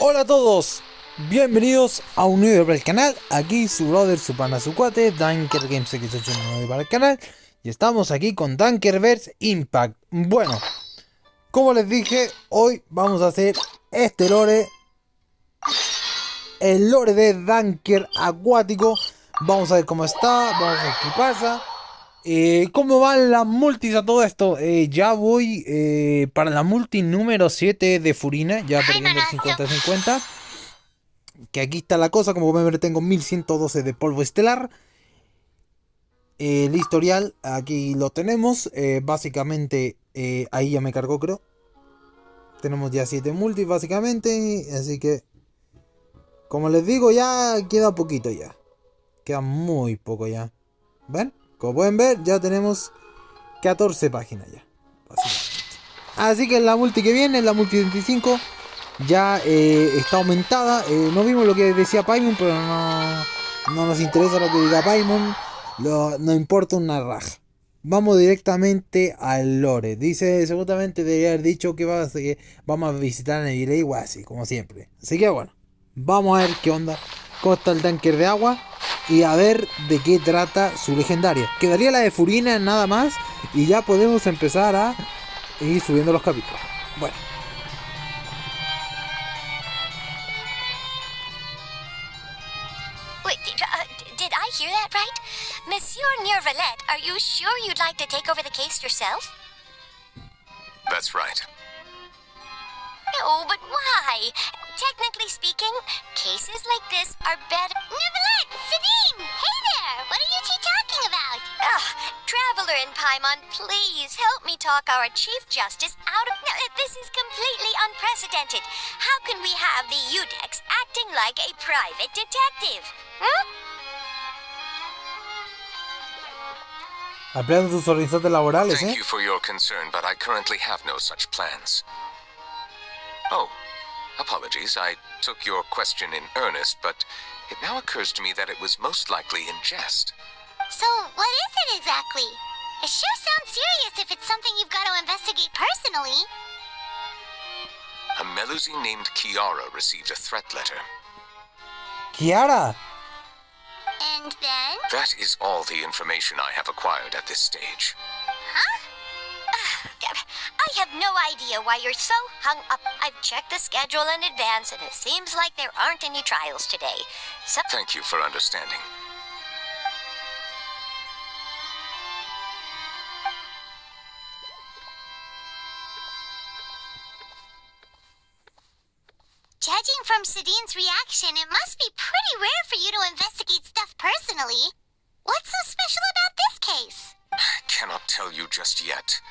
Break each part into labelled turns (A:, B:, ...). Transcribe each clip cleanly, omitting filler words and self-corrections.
A: Hola a todos, bienvenidos a un nuevo video para el canal. Aquí su brother, su pana, su cuate, Dankerverse para el canal. Y estamos aquí con Dankerverse Impact. Bueno, como les dije, hoy vamos a hacer este lore. El lore de Danker acuático. Vamos a ver cómo está, vamos a ver qué pasa. ¿Cómo van las multis a todo esto? Ya voy para la multi número 7 de Furina, ya perdiendo el 50-50. Que aquí está la cosa, como pueden ver tengo 1112 de polvo estelar. El historial, aquí lo tenemos. Básicamente, ahí ya me cargó creo. Tenemos ya 7 multis básicamente. Así que, como les digo, ya queda poquito ya. Queda muy poco ya. ¿Ven? Como pueden ver, ya tenemos 14 páginas ya. Así que la multi que viene, la multi 25, ya está aumentada. No vimos lo que decía Paimon, pero no nos interesa lo que diga Paimon. No importa una raja. Vamos directamente al lore. Dice, seguramente debería haber dicho que vamos a visitar el delay así, como siempre. Así que bueno, vamos a ver qué onda. Cómo está el tanker de agua. Y a ver de qué trata su legendaria. Quedaría la de Furina nada más. Y ya podemos empezar a ir subiendo los capítulos. Bueno.
B: Wait, did I hear that right? Monsieur Nervalette, are you sure you'd like to take over the case yourself?
C: That's right.
B: No, but why? Technically speaking, cases like this are better... Nervalette! Sadine! Hey there! What are you two talking about? Ugh, Traveler and Paimon, please help me talk our Chief Justice out of... No, this is completely unprecedented. How can we have the Udex acting like a private detective? Hmm?
A: Ampliando sus horizontes laborales,
C: Thank you for your concern, but I currently have no such plans. Oh, apologies. I took your question in earnest, but it now occurs to me that it was most likely in jest.
B: So, what is it exactly? It sure sounds serious if it's something you've got to investigate personally.
C: A Melusine named Kiara received a threat letter.
A: Kiara.
B: And then?
C: That is all the information I have acquired at this stage.
B: Huh? I have no idea why you're so hung up. I've checked the schedule in advance, and it seems like there aren't any trials today. So
C: Thank you for understanding.
B: judging from Sadine's reaction, it must be pretty rare for you to investigate stuff personally. What's so special about this case?
C: I cannot tell you just yet,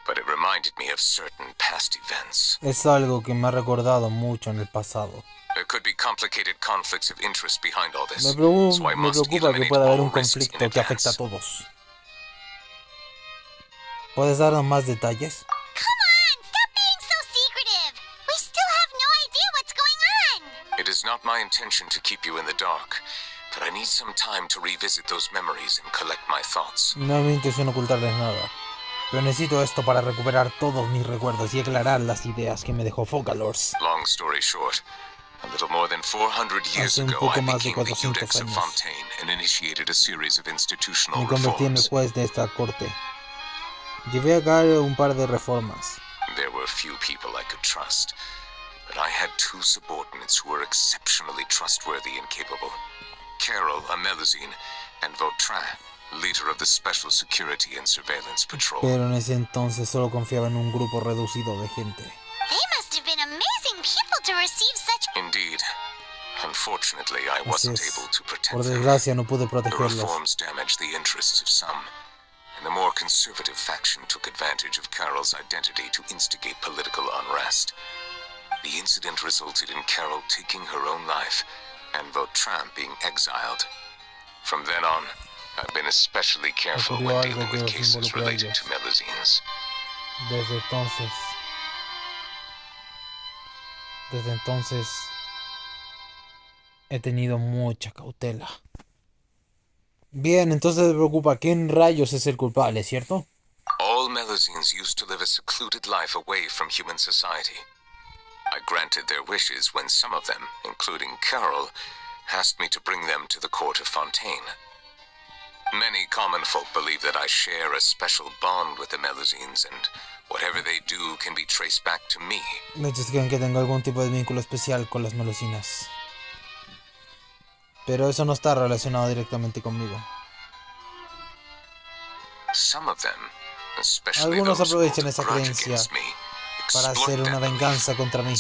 C: but it reminded me of certain past events.
A: Es algo que me ha recordado mucho en el pasado.
C: There could be complicated conflicts of interest behind all this,
A: Me
C: so I must
A: preocupa que
C: eliminate
A: pueda haber
C: all
A: un
C: risks in
A: conflicto que afecta a
C: advance.
A: todos. ¿Puedes darnos más detalles?
B: Come on, stop being so secretive. We still have no idea what's going on.
C: It is not my intention to keep you in the dark, but I need some time to revisit those memories and collect my thoughts.
A: No es mi intención ocultarles nada, pero necesito esto para recuperar todos mis recuerdos y aclarar las ideas que me dejó Focalors.
C: Long story short, a little more than 400 years
A: Hace un
C: ago, I
A: poco más de
C: became the
A: 400
C: Udex of
A: años.
C: Fontaine and initiated a series of institutional
A: Me convertí en el
C: reforms.
A: juez de esta corte. Llevé a cabo un par de reformas.
C: There were few people I could trust, but I had two subordinates who were exceptionally trustworthy and capable. Carol, a Melusine, and Vautrin, leader of the Special Security and Surveillance Patrol.
A: Pero en ese entonces solo confiaba en un grupo reducido de gente.
B: They must have been amazing people to receive such...
C: Indeed. Unfortunately, I
A: Así
C: wasn't
A: es.
C: able to protect
A: Por
C: them.
A: desgracia no pude
C: The
A: protegerlos.
C: reforms damaged the interests of some, and the more conservative faction took advantage of Carol's identity to instigate political unrest. The incident resulted in Carol taking her own life, and Vautrin being exiled. From then on, I've been especially careful
A: Ocurrió
C: when
A: algo
C: dealing
A: que
C: with
A: los
C: cases
A: involucró a
C: related
A: ellos.
C: to Melusines.
A: Desde entonces he tenido mucha cautela. Bien, entonces me preocupa, ¿quién rayos es el culpable, cierto?
C: All Melusines used to live a secluded life away from human society. I granted their wishes when some of them, including Carol, asked me to bring them to the court of Fontaine. Many common folk believe that I share a special bond with the Melusines, and whatever they do can be traced back to me.
A: Muchos creen que tengo algún tipo de vínculo especial con las Melusinas. Pero eso no está relacionado directamente conmigo. Algunos aprovechan esa creencia para hacer una venganza contra mí.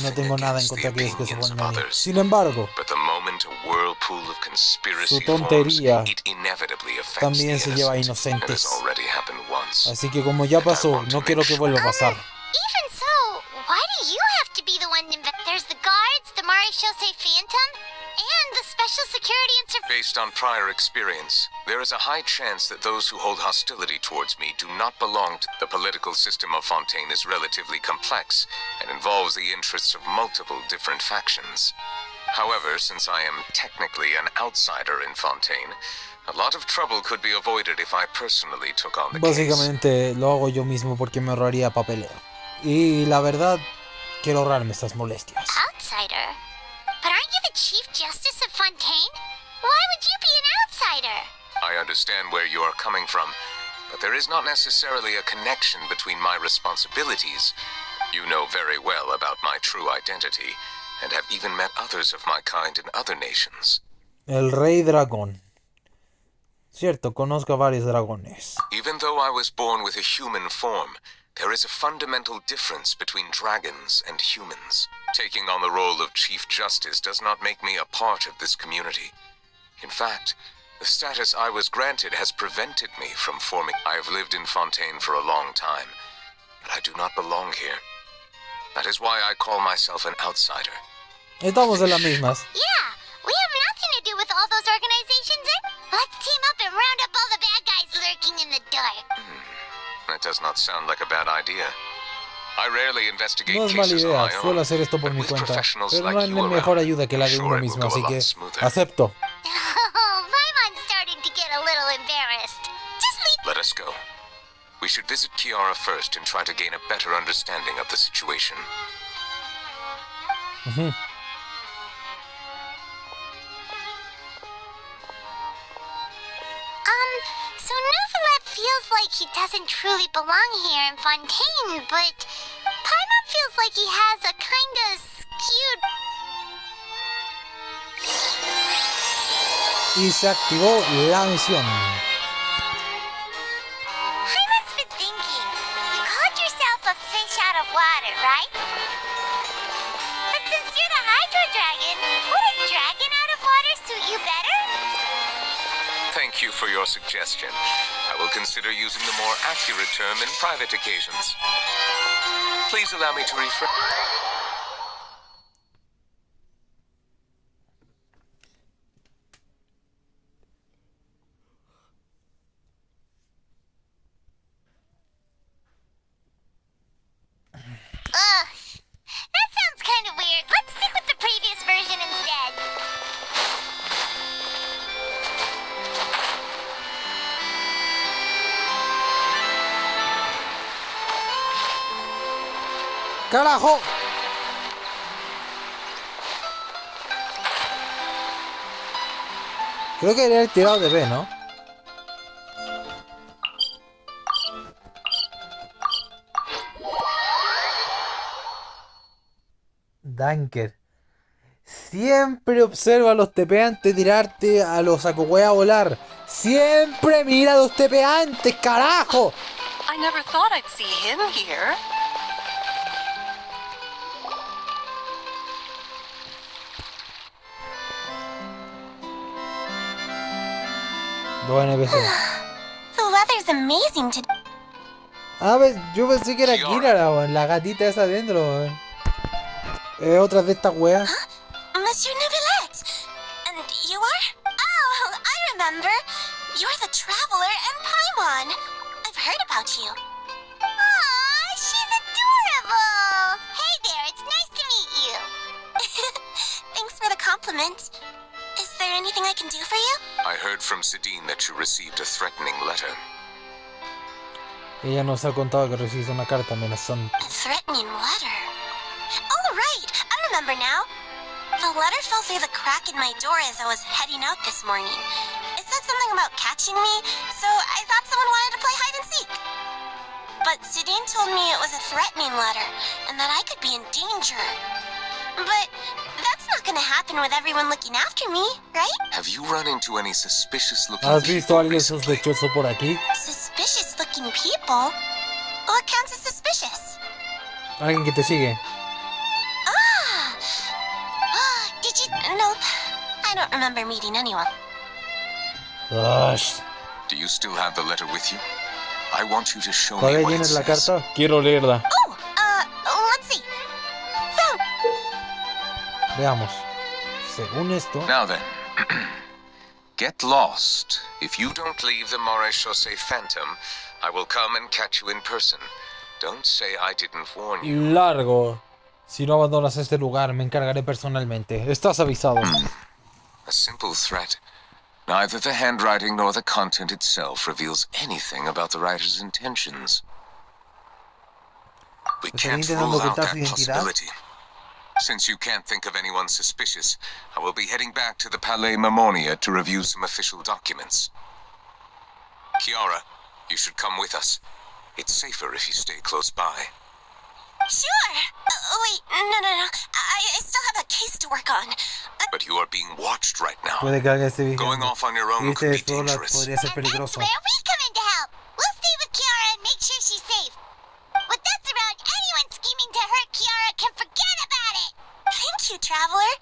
A: No tengo nada en contra de aquellos que se ponen a mí. Sin embargo, su tontería también se lleva a inocentes. Así que como ya pasó, no quiero que vuelva a pasar.
B: Even so, why do you have to be the one to There's the guards, the Marechaussee Phantom, and the special security and
C: Based on prior experience, there is a high chance that those who hold hostility towards me do not belong to the political system of Fontaine is relatively complex and involves the interests of multiple different factions. However, since I am technically an outsider in Fontaine, a lot of trouble could be avoided if I personally took on the case.
A: Básicamente lo hago yo mismo porque me ahorraría papeleo. Y la verdad, quiero ahorrarme estas molestias.
B: Outsider? But aren't you the Chief Justice of Fontaine? Why would you be an outsider?
C: I understand where you are coming from, but there is not necessarily a connection between my responsibilities. You know very well about my true identity, and have even met others of my kind in other nations.
A: El Rey Dragón. Cierto, conozco a varios dragones.
C: Even though I was born with a human form, there is a fundamental difference between dragons and humans. Taking on the role of Chief Justice does not make me a part of this community. In fact, the status I was granted has prevented me from forming. I have lived in Fontaine for a long time, but I do not belong here. That is why I call myself an outsider.
A: Estamos en las mismas.
B: Yeah, we have nothing to do with all those organizations. Let's team up and round up all the bad guys lurking in the dark.
C: That does not sound like a bad idea. I rarely investigate
A: No es mala
C: cases on
A: idea,
C: my own,
A: suelo hacer esto por
C: but
A: mi
C: with
A: cuenta,
C: professionals
A: pero
C: like
A: no hay
C: you
A: mejor
C: around,
A: ayuda que la de
C: sure
A: uno
C: it will
A: mismo,
C: go a
A: así
C: lot
A: que
C: smoother.
A: acepto.
B: Oh, Paimon's starting to get a little embarrassed. Just leave.
C: Let us go. We should visit Kiara first and try to gain a better understanding of the situation.
B: So Neuvillette feels like he doesn't truly belong here in Fontaine, but Paimon feels like he has a kinda skewed...
A: Y se activó la misión.
B: Paimon's been thinking. You called yourself a fish out of water, right? But since you're the Hydro Dragon, would a dragon out of water suit you better?
C: Thank you for your suggestion. I will consider using the more accurate term in private occasions. Please allow me to rephrase.
B: Ugh, that sounds kind of weird. Let's stick with the previous version instead.
A: ¡Carajo! Creo que debería haber tirado de B, ¿no? Danker. Siempre observa a los tepeantes tirarte a los sacohueá a volar. Siempre mira a los tepeantes, carajo.
D: I never thought I'd see him here.
A: Dos NPC.
B: The leather's amazing to...
A: A ver, yo pensé que era Kirara, weón. La gatita esa adentro, weón. Otra de estas weas.
B: Monsieur Neuvillette! And you are? Oh, I remember. You're the Traveler and Paimon. I've heard about you. Aw, she's adorable! Hey there, it's nice to meet you. Thanks for the compliment. Is there anything I can do for you?
C: I heard from Sidine that you received a threatening letter.
A: Ella nos ha contado que recibió una carta amenazante.
B: A threatening letter. Oh, right. I remember now. The letter fell through the crack in my door as I was heading out this morning. It said something about catching me, so I thought someone wanted to play hide and seek. But Sidine told me it was a threatening letter, and that I could be in danger. But that's not gonna happen with everyone looking after me, right?
C: Have you run into any suspicious looking
A: ¿Has visto a
C: people
A: alguien
C: recently?
A: sospechoso por aquí?
B: Suspicious looking people? What counts as suspicious?
A: ¿Alguien que te sigue?
B: Did you? Nope. I don't remember meeting anyone.
A: Ush.
C: Do you still have the letter with you? I want you to show me
A: ¿Todavía
C: what it
A: tienes la
C: says.
A: carta? Quiero leerla.
B: Let's see. Found.
A: Veamos. Según esto...
C: Now then, get lost. If you don't leave the Maréchaussée Phantom, I will come and catch you in person. Don't say I didn't warn you.
A: Largo. Si no abandonas este lugar, me encargaré personalmente. Estás avisado.
C: A simple threat. Neither the handwriting nor the content itself reveals anything about the writer's intentions. We
A: ¿Están
C: can't
A: intentando
C: rule out
A: ocultar
C: that
A: su identidad?
C: possibility. Since you can't think of anyone suspicious, I will be heading back to the Palais Mammonia to review some official documents. Kiara, you should come with us. It's safer if you stay close by.
B: Sure. Wait, no. I still have a case to work on.
C: But you are being watched right now.
A: Puede que alguien esté
C: Going
A: vigilando.
C: off on your own
A: Irte
C: could
A: de
C: be
A: sola
C: dangerous.
A: podría ser
B: And that's
A: peligroso.
B: where we come in to help. We'll stay with Kiara and make sure she's safe. With us around, anyone scheming to hurt Kiara can forget about it. Thank you, Traveler.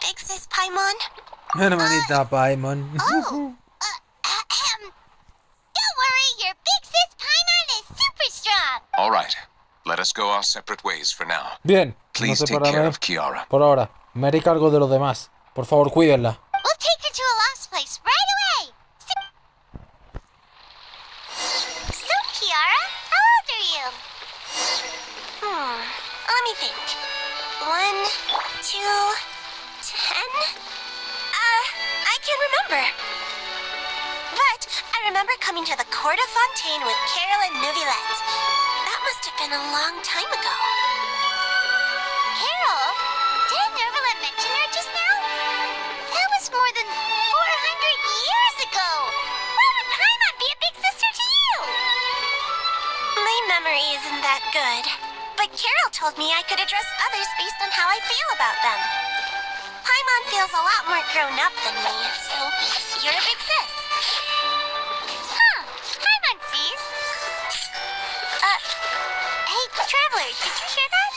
B: Big Sis Paimon.
A: Hermanita Paimon.
B: Don't worry, your Big Sis Paimon is super strong.
C: All right. Let us go our separate ways for now.
A: Bien, no
C: Please take care
A: separarme
C: of Kiara.
A: por ahora. Me haré cargo de los demás. Por favor, cuídenla.
B: We'll take her to a lost place right away. So, Kiara, how old are you? Let me think. 1, 2, 10? I can't remember. But I remember coming to the Court of Fontaine with Carol and Neuvillette. That must have been a long time ago. Carol? Didn't Neuvillette mention her just now? That was more than 400 years ago. Why would Paimon be a big sister to you? My memory isn't that good. But Carol told me I could address others based on how I feel about them. Paimon feels a lot more grown up than me, so you're a big sis. Huh, Paimon sees. Hey, Traveler, did you hear that?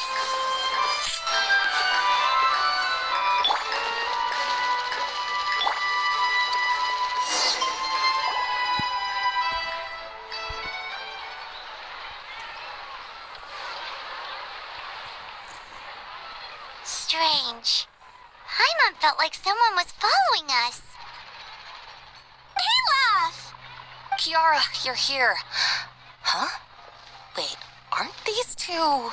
B: Strange. Paimon felt like someone was following us. Olaf!
D: Kiara, you're here. Huh? Wait, aren't these two?
B: Oh,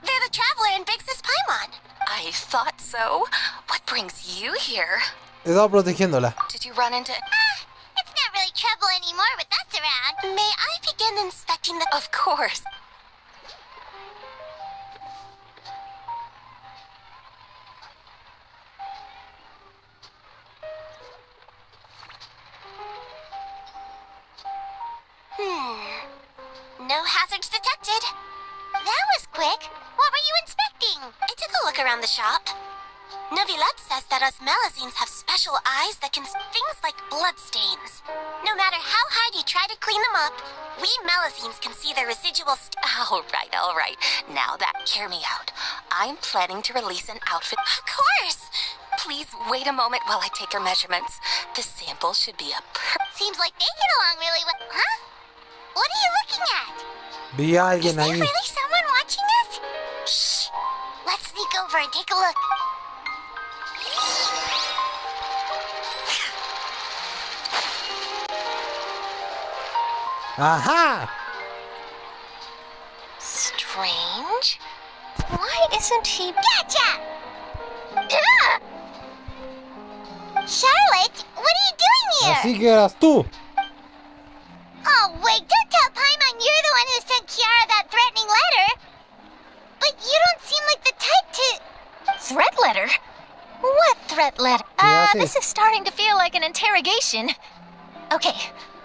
B: they're the Traveler and Big Sis Paimon.
D: I thought so. What brings you here?
A: He estado protegiéndola.
D: Did you run into...
B: It's not really trouble anymore with us around. May I begin inspecting the...
D: Of course.
B: No hazards detected. That was quick. What were you inspecting? I took a look around the shop. Neuvillette says that us Melazines have special eyes that can see things like bloodstains. No matter how hard you try to clean them up, we Melazines can see the residual
D: All right. Now that, hear me out. I'm planning to release an outfit.
B: Of course!
D: Please wait a moment while I take your measurements. The sample should be a
B: Seems like they get along really well. Huh? What are you looking at?
A: Vi a
B: Is
A: alguien
B: there
A: ahí.
B: really someone watching us? Shh! Let's sneak over and take a look.
A: ¡Ajá!
B: Strange. Why isn't he... Gotcha! Ugh! Charlotte, what are you doing here?
A: Así que eras tú.
B: wait, don't tell Paimon you're the one who sent Kiara that threatening letter. But you don't seem like the type to...
D: Threat letter? What threat letter? This is starting to feel like an interrogation. Okay,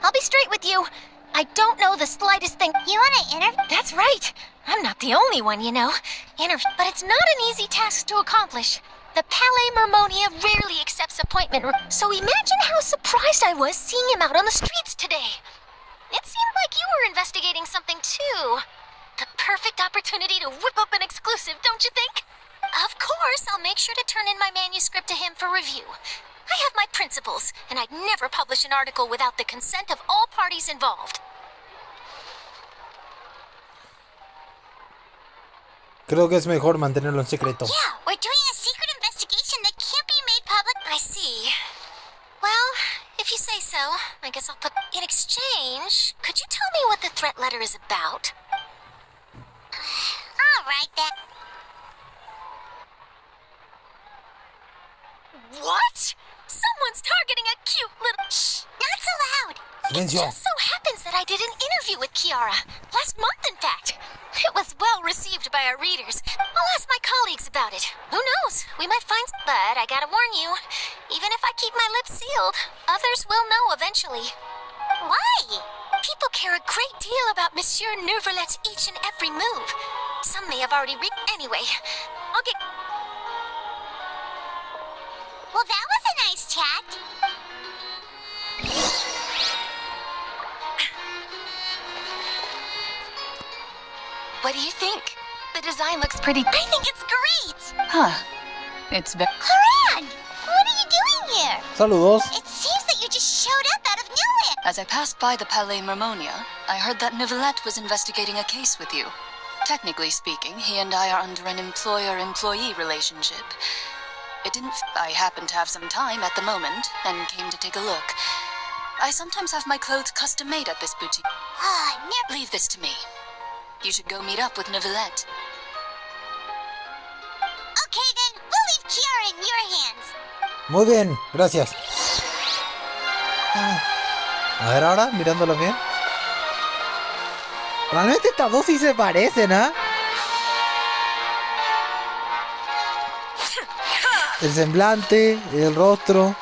D: I'll be straight with you. I don't know the slightest thing.
B: You want to interview?
D: That's right. I'm not the only one, you know. But it's not an easy task to accomplish. The Palais Mermonia rarely accepts appointment. So imagine how surprised I was seeing him out on the streets today. It seemed like you were investigating something too. The perfect opportunity to whip up an exclusive, don't you think? Of course, I'll make sure to turn in my manuscript to him for review. I have my principles, and I'd never publish an article without the consent of all parties involved.
A: Creo que es mejor mantenerlo en secreto.
B: Yeah, we're doing a secret investigation that can't be made public.
D: I see. Well, if you say so, I guess I'll put... In exchange, could you tell me what the threat letter is about?
B: All right, then.
D: What? Someone's targeting a cute little...
B: Shh, not so loud.
D: It just so happens that I did an interview with Kiara. Last month, in fact. It was well received by our readers. I'll ask my colleagues about it. Who knows? We might find... But I gotta warn you, even if I keep my lips sealed, others will know eventually.
B: Why?
D: People care a great deal about Monsieur Neuvrelet's each and every move. Some may have already read... Anyway, I'll get...
B: Well, that was a nice chat.
D: What do you think? The design looks pretty...
B: I think it's great.
D: Huh. It's very...
B: Cloran, what are you doing here?
A: Saludos.
B: It seems that you just showed up out of nowhere.
E: As I passed by the Palais Mermonia, I heard that Neuvrelet was investigating a case with you. Technically speaking, he and I are under an employer-employee relationship. I happened to have some time at the moment, and came to take a look. I sometimes have my clothes custom-made at this boutique. Leave this to me. You should go meet up with Neuvrelet.
B: Okay, then, we'll leave Kiara in your hands.
A: Muy bien, gracias. A ver ahora, mirándolo bien. Realmente estas dos sí se parecen, ¿ah? El semblante, el rostro.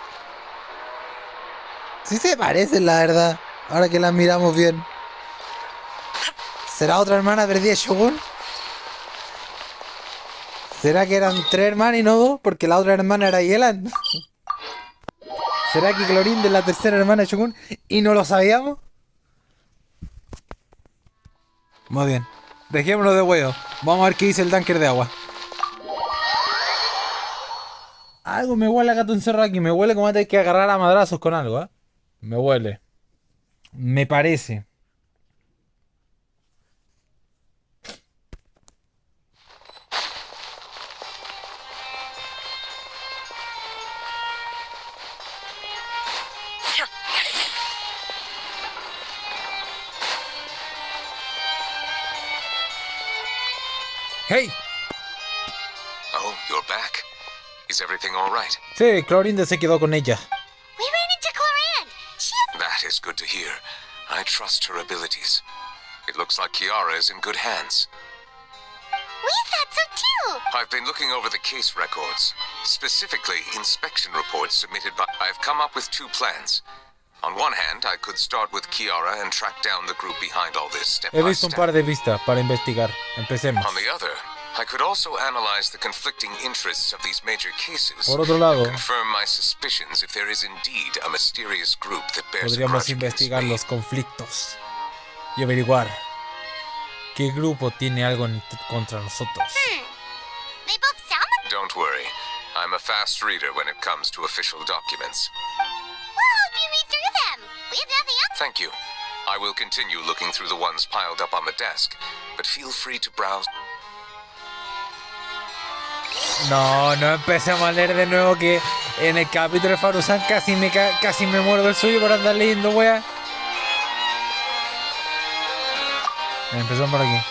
A: Sí se parecen, la verdad. Ahora que las miramos bien. ¿Será otra hermana perdida de Shogun? ¿Será que eran 3 hermanas y no 2? Porque la otra hermana era Yelan. ¿Será que Clorín de la tercera hermana de Shogun y no lo sabíamos? Muy bien. Dejémonos de huevo. Vamos a ver qué dice el tanker de agua. Algo me huele a gato encerrado aquí. Me huele como a tener que agarrar a madrazos con algo, ¿eh? Me huele. Me parece. ¡Hey!
C: Oh, you're back. Is everything all right?
A: Sí, Clorinda se quedó con ella.
B: We ran into Cloran.
C: That is good to hear. I trust her abilities. It looks like Kiara is in good hands.
B: We thought so too.
C: I've been looking over the case records, specifically inspection reports submitted by... I've come up with 2 plans. On one hand, I could start with Kiara and track down the group behind all this step
A: He
C: by
A: visto un
C: step.
A: par de vistas para investigar. Empecemos.
C: On the other, I could also analyze the conflicting interests of these major cases.
A: Por otro lado,
C: Confirm my suspicions if there is indeed a mysterious group that bears a
A: podríamos
C: grudge against
A: investigar
C: me.
A: los conflictos y averiguar qué grupo tiene algo contra nosotros.
B: They both sound like...
C: Don't worry. I'm a fast reader when it comes to official documents.
B: We'll help you read through them. We have nothing else.
C: Thank you. I will continue looking through the ones piled up on the desk, but feel free to browse.
A: No, no empecemos a leer de nuevo que en el capítulo de Farusan casi me muero del suyo por andar leyendo, wea. Empezamos por aquí.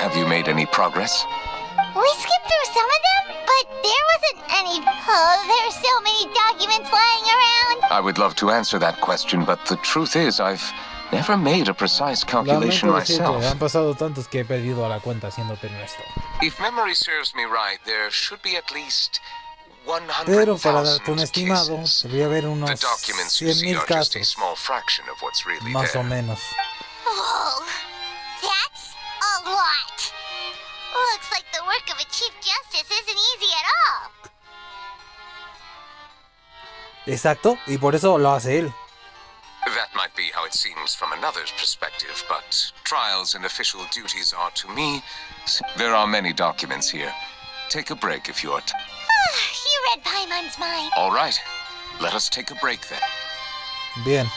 C: Have you made any progress?
B: We skipped through some of them, but there wasn't any. Oh, there's so many documents lying around.
C: I would love to answer that question, but the truth is I've never made a precise calculation
A: Lamento decirte,
C: myself.
A: han pasado tantos que he perdido la cuenta, siéndote honesto.
C: If memory serves me right, there should be at least
A: Pero para
C: 100,000
A: darte un estimado,
C: cases.
A: debería haber
C: The
A: unos
C: documents you see
A: 100.000
C: are just a
A: casos,
C: small fraction of what's really
A: más o
C: there.
A: menos.
B: Oh, that's a lot. Looks like the work of a Chief Justice isn't easy at all.
A: Exacto, y por eso lo hace él.
C: That might be how it seems from another's perspective, but trials and official duties are to me. There are many documents here. Take a break if you're...
B: You read Paimon's mind.
C: All right. Let us take a break then.
A: Bien.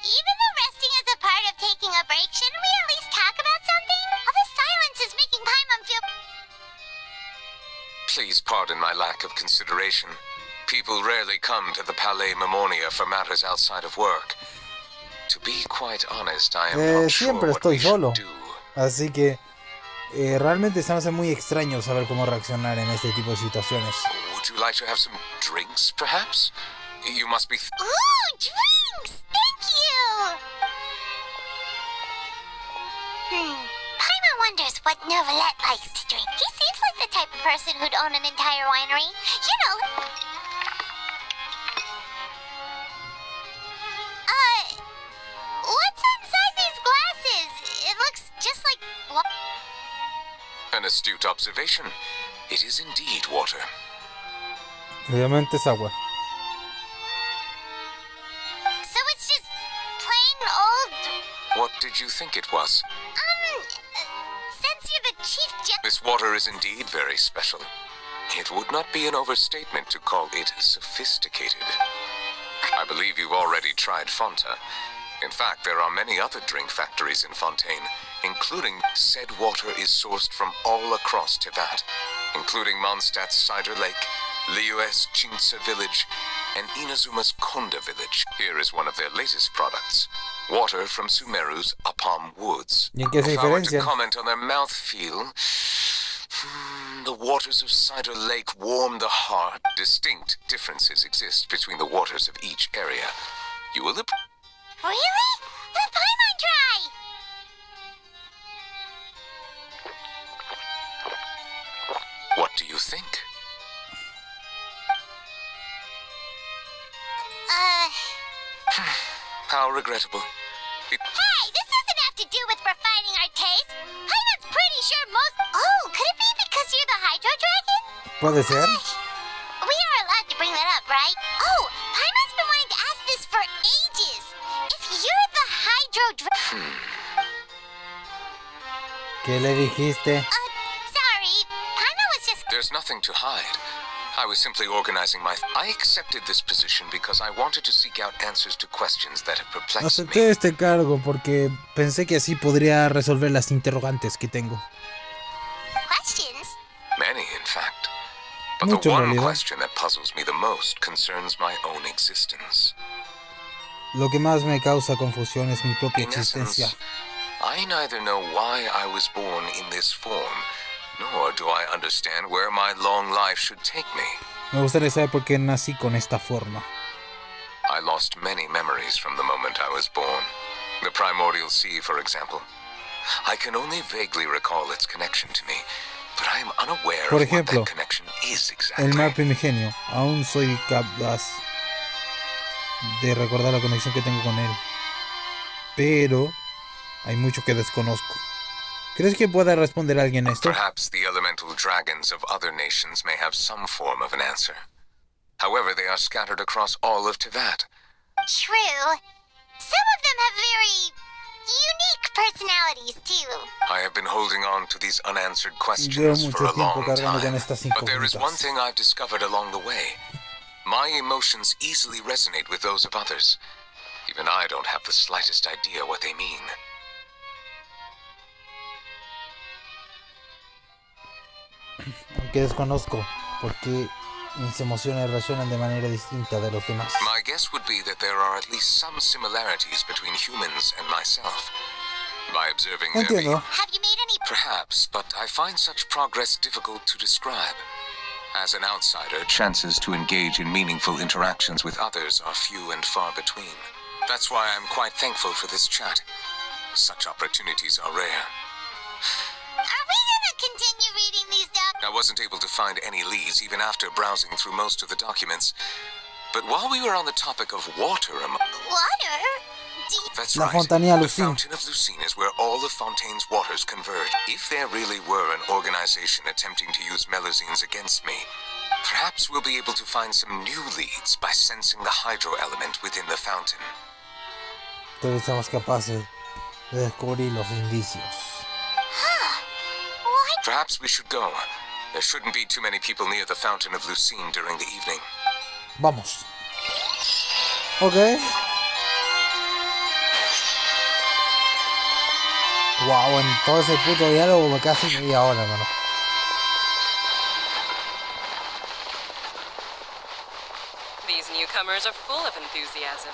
B: Even though resting is a part of taking a break, shouldn't we at least talk about something? All this silence is making Paimon feel...
C: Please pardon my lack of consideration. People rarely come to the Palais Mammonia for matters outside of work. To be quite honest, I am not sure
A: Siempre
C: what we
A: estoy solo.
C: should do.
A: Así que realmente se me hace muy extraño saber cómo reaccionar en este tipo de situaciones.
C: Would you like to have some drinks, perhaps? You must be...
B: Ooh, drinks! Thank you! Paimon wonders what Novelette likes to drink. He seems like the type of person who'd own an entire winery. You know... what's inside these glasses? It looks just like...
C: An astute observation. It is indeed water.
A: Obviamente es agua.
B: So it's just plain old...
C: What did you think it was?
B: Since you're the Chief Justice...
C: This water is indeed very special. It would not be an overstatement to call it sophisticated. I believe you've already tried Fonta. In fact, there are many other drink factories in Fontaine, including said water is sourced from all across Tivat, including Mondstadt's Cider Lake, Liu's Chinsa Village, and Inazuma's Konda Village. Here is one of their latest products. Water from Sumeru's Apam Woods.
A: ¿Y en qué se
C: If I were to
A: diferencian?
C: comment on their mouthfeel, the waters of Cider Lake warm the heart. Distinct differences exist between the waters of each area. You will...
B: Really? Let Paimon try!
C: What do you think? How regrettable.
B: Hey, this doesn't have to do with refining our taste. Paimon's pretty sure most... Oh, could it be because you're the Hydro Dragon?
A: Puede ser.
B: We are allowed to bring that up, right? Oh, Paimon's been wanting to ask this for ages. If you're the Hydro Dragon...
A: ¿Qué le dijiste?
B: sorry. Paimon was just...
C: There's nothing to hide. I was simply organizing my... I accepted this position because I wanted to seek out answers to questions that have perplexed
A: Acepté
C: me.
A: este cargo porque pensé que así podría resolver las interrogantes que tengo.
B: Questions?
C: Many, in fact. But
A: Mucho,
C: the
A: en
C: one
A: realidad.
C: question that puzzles me the most concerns my own existence.
A: Lo que más me causa confusión es mi propia
C: In
A: existencia.
C: essence, I neither know why I was born in this form, nor do I understand where my long life should take me.
A: Me gustaría saber por qué nací con esta forma.
C: I lost many memories from the moment I was born. The primordial sea, for example. I can only vaguely recall its connection to me, but I am unaware
A: Por
C: of what
A: ejemplo,
C: that connection is exactly.
A: El mar primigenio. Aún soy capaz de recordar la conexión que tengo con él. Pero hay mucho que desconozco. ¿Crees que pueda responder alguien esto?
C: Perhaps the elemental dragons of other nations may have some form of an answer. However, they are scattered across all of Tivat.
B: True. Some of them have very unique personalities, too.
C: I have been holding on to these unanswered
A: Llevo
C: questions for
A: mucho
C: a
A: tiempo
C: long
A: cargando con
C: time.
A: estas
C: But there is one
A: incógnitas.
C: thing I've discovered along the way. My My emotions easily resonate with those of others. Even I don't have the slightest idea what they mean.
A: Aunque desconozco por qué mis emociones reaccionan de manera distinta de los demás.
C: My guess would be that there are at least some similarities between humans and myself. By observing their
A: Entiendo.
B: Have you made any
C: perhaps, but I find such progress difficult to describe. As an outsider, chances to engage in meaningful interactions with others are few and far between. That's why I'm quite thankful for this chat. Such opportunities are rare.
B: Are we gonna continue reading these
C: I wasn't able to find any leads even after browsing through most of the documents. But while we were on the topic of water,
B: Water?
C: that's
A: La
C: right.
A: Fontanilla
C: The
A: Lucine.
C: Fountain of Lucine is where all of Fontaine's waters converge. If there really were an organization attempting to use Melusines against me, perhaps we'll be able to find some new leads by sensing the hydro element within the fountain.
A: Todos somos capaces de descubrir los indicios.
B: What?
C: Perhaps we should go. There shouldn't be too many people near the Fountain of Lucine during the evening.
A: Vamos. Ok. Wow, en todo ese puto diálogo me casi media hora, hermano.
F: These newcomers are full of enthusiasm.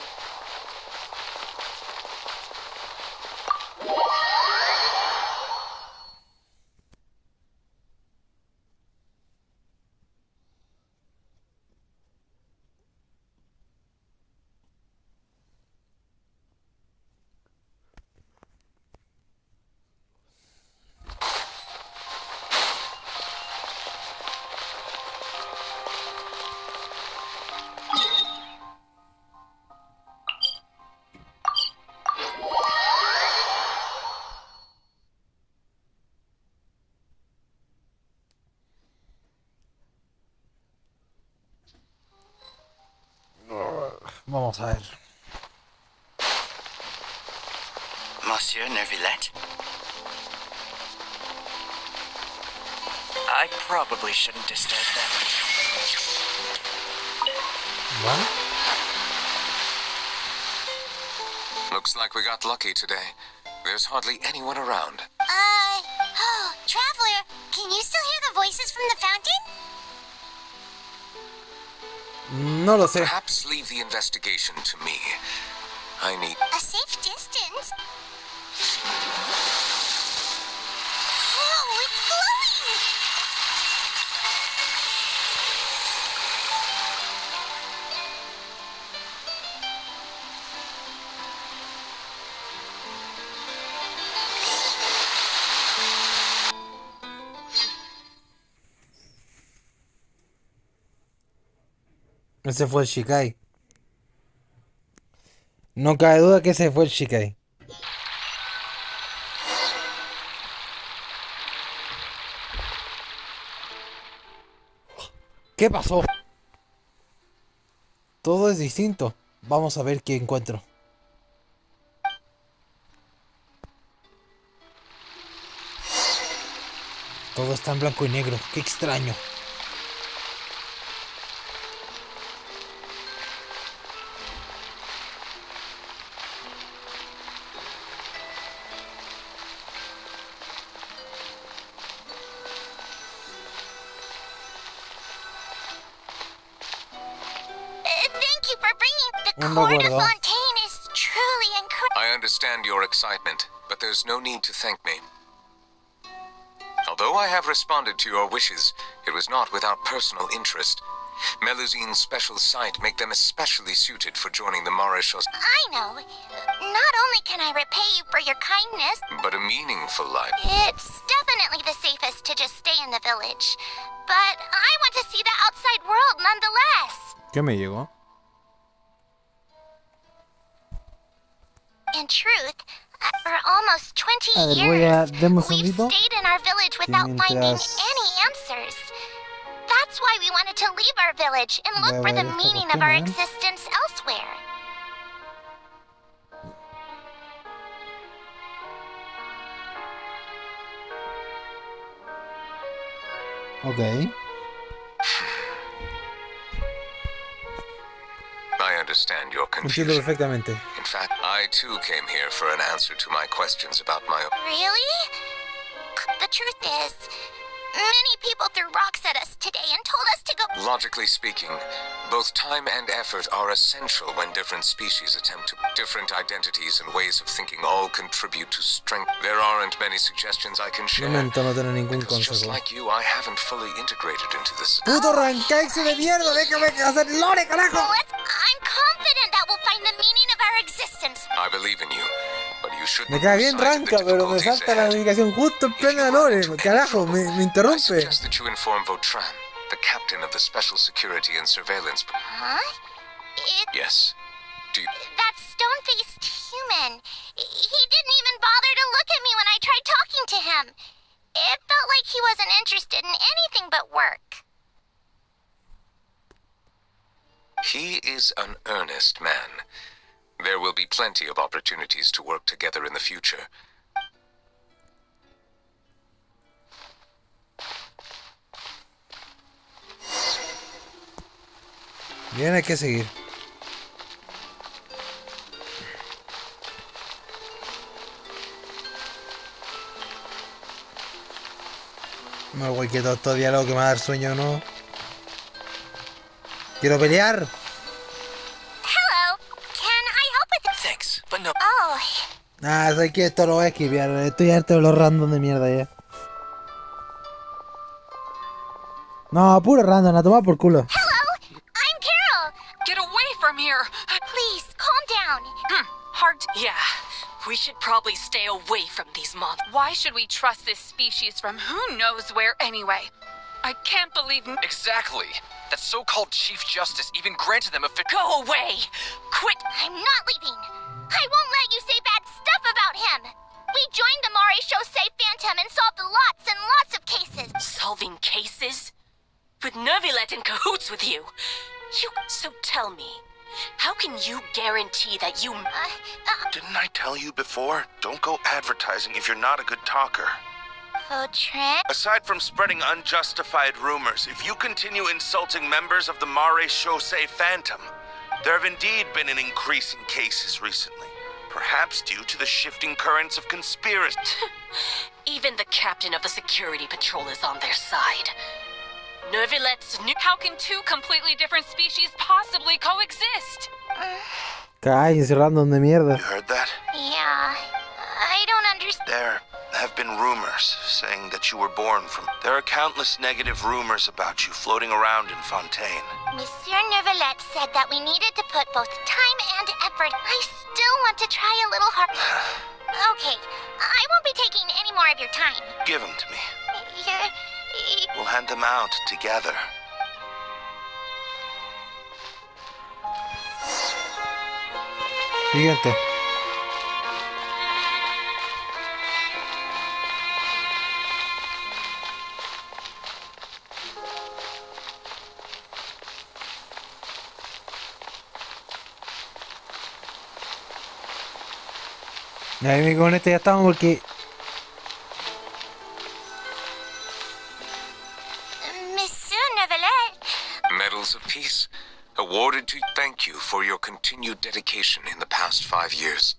A: Vamos a ver.
G: Monsieur Neuvillette? I probably shouldn't disturb them.
A: ¿Vale?
C: Looks like we got lucky today. There's hardly anyone around.
B: Oh, Traveler, can you still hear the voices from the fountain?
A: No lo sé.
C: Perhaps leave the investigation to me. I need...
B: A safe distance? Whoa, it's glowing!
A: Ese fue el Shikai. No cabe duda que ese fue el Shikai. ¿Qué pasó? Todo es distinto. Vamos a ver qué encuentro. Todo está en blanco y negro. Qué extraño.
B: Thank you for bringing the
A: Un
B: Court of
A: recuerdo.
B: Fontaine is truly incredible.
C: I understand your excitement, but there's no need to thank me. Although I have responded to your wishes, it was not without personal interest. Melusine's special sight make them especially suited for joining the Maréchaux,
B: I know. Not only can I repay you for your kindness,
C: but a meaningful life.
B: it's definitely the safest to just stay in the village. But I want to see the outside world nonetheless.
A: ¿Qué me llegó?
B: In truth, for almost 20
A: A ver, voy a...
B: years,
A: Deme un
B: we've
A: segundito.
B: stayed in our village without finding
A: mientras-
B: any answers. That's why we wanted to leave our village and look
A: Voy a
B: for the
A: ver esta
B: meaning of our
A: cuestión, ¿eh?
B: existence elsewhere.
A: Ok.
C: understand your
A: Entiendo
C: confusion.
A: perfectamente.
C: In fact, I too came here for an answer to my questions about my...
B: Really? The truth is, many people threw rocks at us today and told us to go.
C: Logically speaking, both time and effort are essential when different species attempt to... Different identities and ways of thinking all contribute to strength. There aren't many suggestions I can share.
A: Lamento no tener ningún
C: Because just
A: consejo.
C: like you, I haven't fully integrated into this.
A: ¡Puto Rankaixe de mierda! ¡Déjame hacer lore, carajo!
B: I'm confident that we'll find the meaning of our existence.
C: I believe in you, but you shouldn't
A: Me cae bien
C: lose sight of the
A: Ranka, pero me
C: difficulties
A: salta la
C: ahead.
A: navegación justo en
C: If you
A: plena
C: run
A: lore.
C: into any
A: Carajo,
C: trouble,
A: me
C: I
A: interrumpe.
C: suggest that you inform Vautrin, the captain of the Special Security and Surveillance.
B: Huh?
C: Yes. Do you...
B: That stone-faced human. He didn't even bother to look at me when I tried talking to him. It felt like he wasn't interested in anything but work.
C: He is an earnest man. There will be plenty of opportunities to work together in the future.
A: Bien, hay que seguir. Me voy quieto todavía, lo que me va a dar sueño, ¿no? Quiero pelear.
B: Hello. Can I help with this?
G: Thanks, but no.
B: Oh,
A: Ah, sé que esto lo voy a esquivar. Estoy harto de los random de mierda ya. No, puro random, a tomar por culo.
B: hello. I'm Carol.
F: Get away from here!
B: Please, calm down.
F: Hard to... Yeah. We should probably stay away from these monsters. Why should we trust this species from who knows where anyway? I can't believe...
H: Exactly. That so-called Chief Justice even granted them a fit.
F: Go away! Quit!
B: I'm not leaving. I won't let you say bad stuff about him. We joined the Mare Chaussee Phantom and solved lots and lots of cases.
F: Solving cases? With Nervilet in cahoots with you? So tell me, how can you guarantee that you...
I: Didn't I tell you before? Don't go advertising if you're not a good talker.
B: Vautrin?
I: Aside from spreading unjustified rumors, if you continue insulting members of the Mare Chaussee Phantom, there have indeed been an increase in cases recently. Perhaps due to the shifting currents of conspiracy.
F: Even the captain of the security patrol is on their side. Nervilet's new... How can two completely different species possibly coexist?
A: Cállense, random de mierda.
I: You heard that?
B: Yeah, I don't understand.
I: There have been rumors saying that you were born from... There are countless negative rumors about you floating around in Fontaine.
B: Monsieur Nervilet said that we needed to put both time and effort. I still want to try a little hard. Okay, I won't be taking any more of your time.
I: Give them to me.
B: You're...
I: We'll hand them out together.
A: Siguiente. Ahí con este ya estamos porque...
B: Monsieur Nervilet.
C: Medals of Peace, awarded to thank you for your continued dedication in the past 5 years.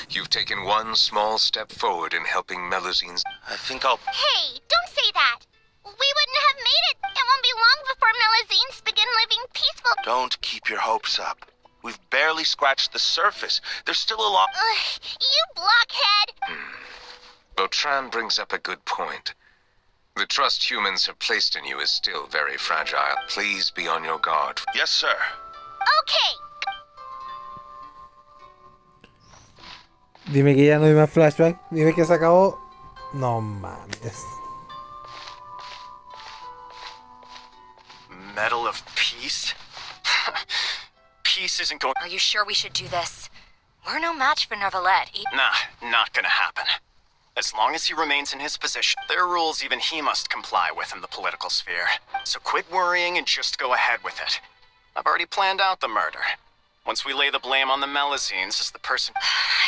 C: You've taken one small step forward in helping Melusines.
I: I think I'll...
B: Hey, don't say that. We wouldn't have made it. It won't be long before Melusines begin living peaceful.
I: Don't keep your hopes up. We've barely scratched the surface. There's still a lot...
B: Ugh, you blockhead.
C: Vautrin brings up a good point. The trust humans have placed in you is still very fragile. Please be on your guard.
I: Yes, sir.
B: Okay.
A: Dime que ya no hay más flashback. Dime que se acabó. No mames.
G: Medal of Peace? Peace isn't going...
E: Are you sure we should do this? We're no match for Nervilet.
G: Nah, not gonna happen. As long as he remains in his position, there are rules even he must comply with in the political sphere. So quit worrying and just go ahead with it. I've already planned out the murder. Once we lay the blame on the Melusines as the person...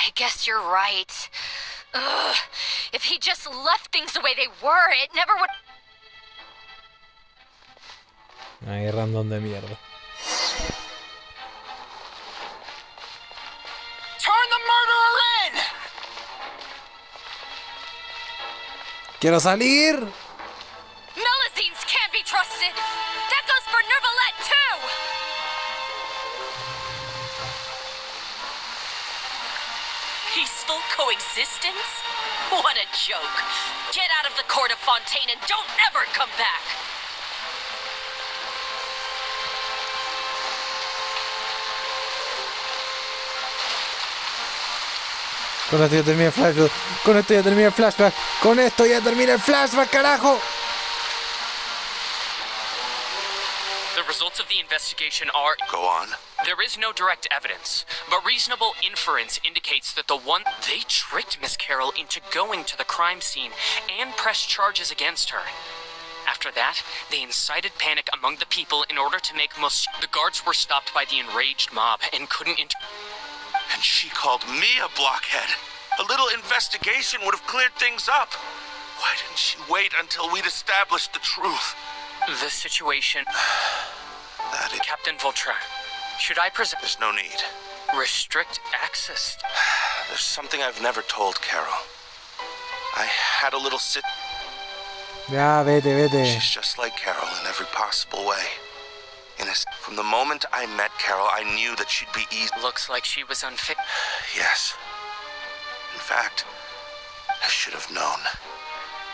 E: I guess you're right. Ugh. If he just left things the way they were, it never would...
A: Ay, random de mierda. ¡Quiero salir!
F: Melazines can't be trusted. That goes for Nervalet too. Peaceful coexistence? What a joke. Get out of the court of Fontaine and don't ever come back.
A: Con esto ya termina el flashback. Con esto ya termina el flashback. Con esto ya termina el flashback, carajo.
H: The results of the investigation are...
I: Go on.
H: There is no direct evidence, but reasonable inference indicates that they tricked Miss Carroll into going to the crime scene and pressed charges against her. After that, they incited panic among the people in order to make the guards were stopped by the enraged mob and couldn't
I: And she called me a blockhead. A little investigation would have cleared things up. Why didn't she wait until we'd established the truth?
H: The situation...
I: That is...
H: Captain Vautrin, should I present...
I: There's no need.
H: Restrict access...
I: There's something I've never told Carol. I had a little sit...
A: Ya, vete.
I: She's just like Carol in every possible way. From the moment I met Carol, I knew that she'd be easy.
H: Looks like she was unfit.
I: Yes. In fact, I should have known.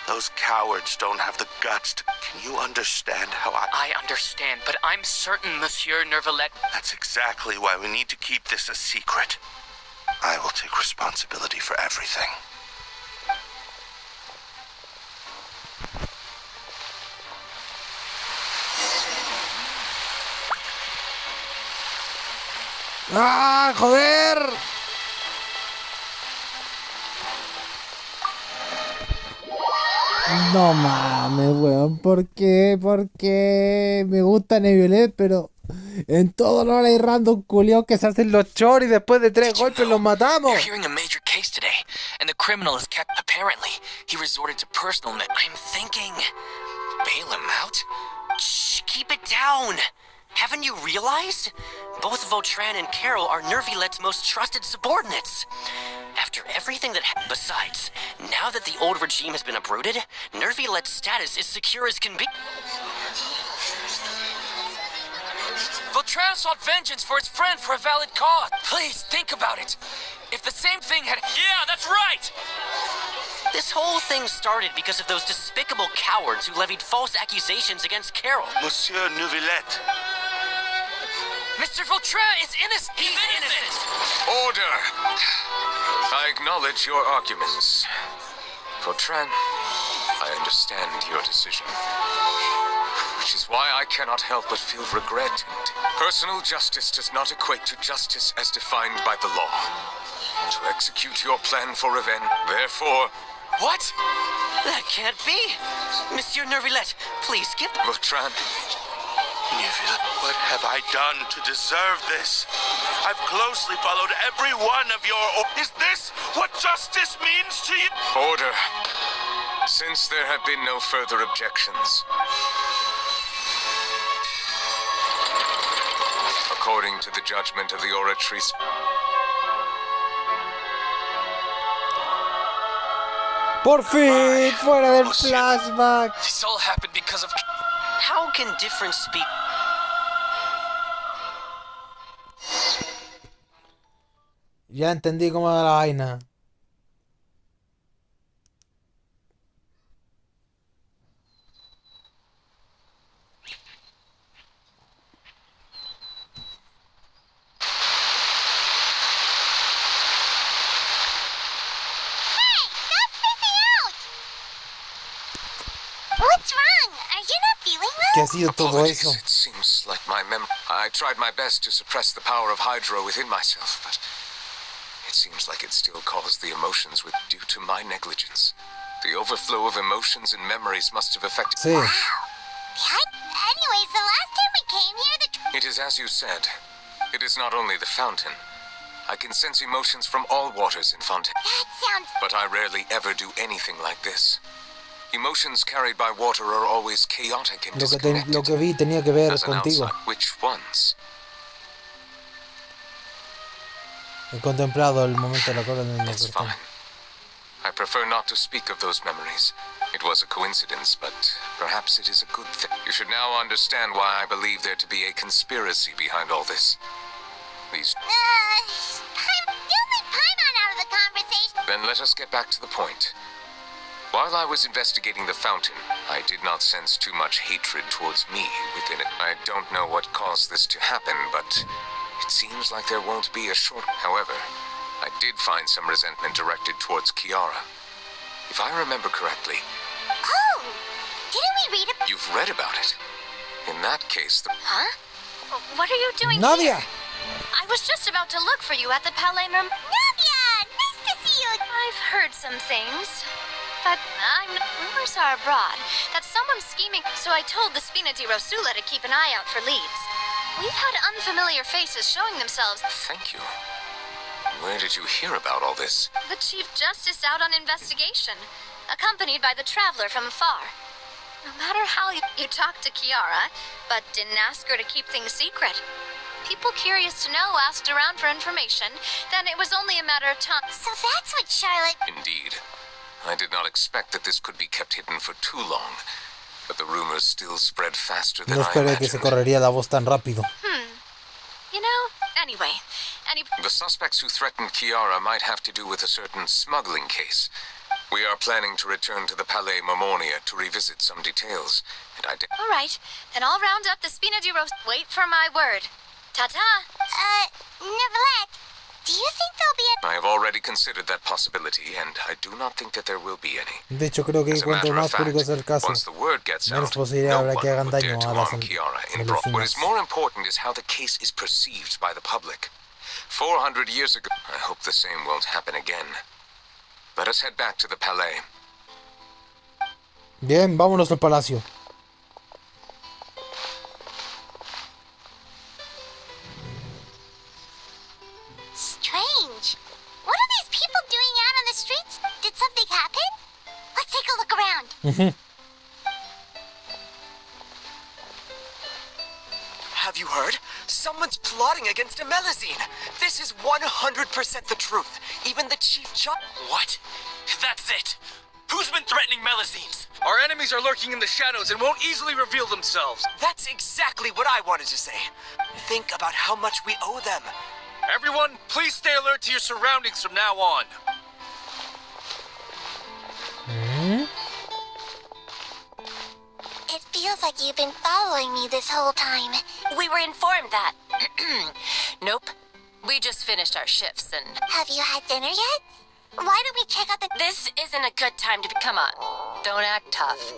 I: Those cowards don't have the guts to... Can you understand how
H: I understand, but I'm certain Monsieur Nervalet...
I: That's exactly why we need to keep this a secret. I will take responsibility for everything.
A: ¡Ah, joder! No mames, weón. ¿Por qué? ¿Por qué? Me gusta Neviolet, pero en todo lo hay random culiao que se hacen los choris y después de 3 golpes los matamos.
J: You're hearing a major case today, and the criminal is kept. Apparently, he resorted to personal. I'm thinking, bail him out.
K: Shh, keep it down. Haven't you realized? Both Vautrin and Carol are Nervilet's most trusted subordinates. After everything that Besides, now that the old regime has been uprooted, Nervilet's status is secure as can be.
J: Vautrin sought vengeance for his friend for a valid cause. Please, think about it. If the same thing had... Yeah, that's right!
K: This whole thing started because of those despicable cowards who levied false accusations against Carol.
I: Monsieur Neuvillette.
J: Mr. Vautrin is innocent! He's innocent!
C: Order! I acknowledge your arguments. Vautrin, I understand your decision. Which is why I cannot help but feel regret. Personal justice does not equate to justice as defined by the law. To execute your plan for revenge, therefore...
J: What?
K: That can't be! Monsieur Nervilette, please give...
C: Vautrin...
I: Neuvillette, what have I done to deserve this? I've closely followed every one of your... Is this what justice means to you?
C: Order. Since there have been no further objections... According to the judgment of the oratory...
A: Por fin, fuera del flashback.
J: This all happened because of...
K: How can different speak...
A: Ya entendí cómo va la vaina.
B: What's wrong? Are you not feeling well?
A: ¿Qué ha sido todo
C: Apologies,
A: eso?
C: it seems like my I tried my best to suppress the power of Hydro within myself, but it seems like it still caused the emotions due to my negligence. The overflow of emotions and memories must have affected...
A: Sí.
B: Anyways, the last time we came here,
C: It is as you said. It is not only the fountain. I can sense emotions from all waters in Fontaine.
B: That sounds...
C: But I rarely ever do anything like this. Emotions carried by water are always chaotic and disconnected.
A: Lo que vi tenía que ver
C: As an
A: contigo.
C: outsider, which ones?
A: He contemplado el momento de la cola en el
C: It's
A: portal.
C: fine. I prefer not to speak of those memories. It was a coincidence, but perhaps it is a good thing. You should now understand why I believe there to be a conspiracy behind all this. These...
B: Don't leave Paimon out of the conversation.
C: Then let us get back to the point. While I was investigating the fountain, I did not sense too much hatred towards me within it. I don't know what caused this to happen, but it seems like there won't be a short... However, I did find some resentment directed towards Kiara. If I remember correctly...
B: Oh! Didn't we read about...
C: You've read about it. In that case, the...
D: Huh? What are you doing
A: Nadia!
D: here? I was just about to look for you at the Palais Merm...
B: Navia! Nice to see you!
D: I've heard some things. But rumors are abroad that someone's scheming, so I told the Spina di Rosula to keep an eye out for leads. We've had unfamiliar faces showing themselves.
C: Thank you. Where did you hear about all this?
D: The Chief Justice out on investigation, accompanied by the Traveler from afar. No matter how you talked to Kiara, but didn't ask her to keep things secret. People curious to know asked around for information, then it was only a matter of time.
B: So that's what Charlotte...
C: Indeed. I did not expect that this could be kept hidden for too long, but the rumors still spread faster than
A: No
C: I
A: esperé que se
C: imagined.
A: correría la voz tan rápido.
D: You know, anyway,
C: The suspects who threatened Kiara might have to do with a certain smuggling case. We are planning to return to the Palais Marmonia to revisit some details, and
D: all right, then I'll round up the Spina di Rosula. Wait for my word. Ta-ta!
B: Nevertheless, do you think there'll be a...
C: I have already considered that possibility, and I do not think that there will be any.
A: De hecho, creo que
C: As a
A: cuanto
C: matter of
A: más público
C: fact,
A: sea el caso,
C: once the word gets
A: menos
C: out,
A: posibilidad
C: no
A: habrá
C: one
A: que hagan
C: would dare
A: daño
C: to
A: a las
C: harm Kiara in What is
A: medicinas.
C: more important is how the case is perceived by the public. 400 years ago, I hope the same won't happen again. Let us head back to the Palais.
A: Bien, vámonos al palacio.
B: Strange. What are these people doing out on the streets? Did something happen? Let's take a look around.
L: Have you heard? Someone's plotting against Amelazine. This is 100% the truth. Even the Chief Judge...
J: What? That's it. Who's been threatening Melazines? Our enemies are lurking in the shadows and won't easily reveal themselves.
L: That's exactly what I wanted to say. Think about how much we owe them.
J: Everyone, please stay alert to your surroundings from now on.
B: It feels like you've been following me this whole time.
F: We were informed that. Nope. We just finished our shifts and...
B: Have you had dinner yet? Why don't we check out the...
F: This isn't a good time to be... Come on. Don't act tough.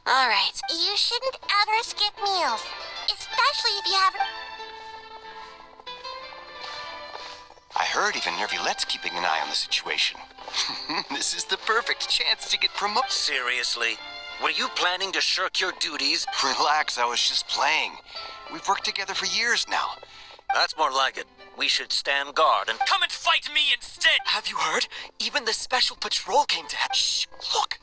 F: All right.
B: You shouldn't ever skip meals. Especially if you haven't...
G: I heard even Nervilette's keeping an eye on the situation. This is the perfect chance to get promoted.
M: Seriously? Were you planning to shirk your duties?
G: Relax, I was just playing. We've worked together for years now.
M: That's more like it. We should stand guard and...
J: Come and fight me instead!
L: Have you heard? Even the special patrol came to... Shh! Look!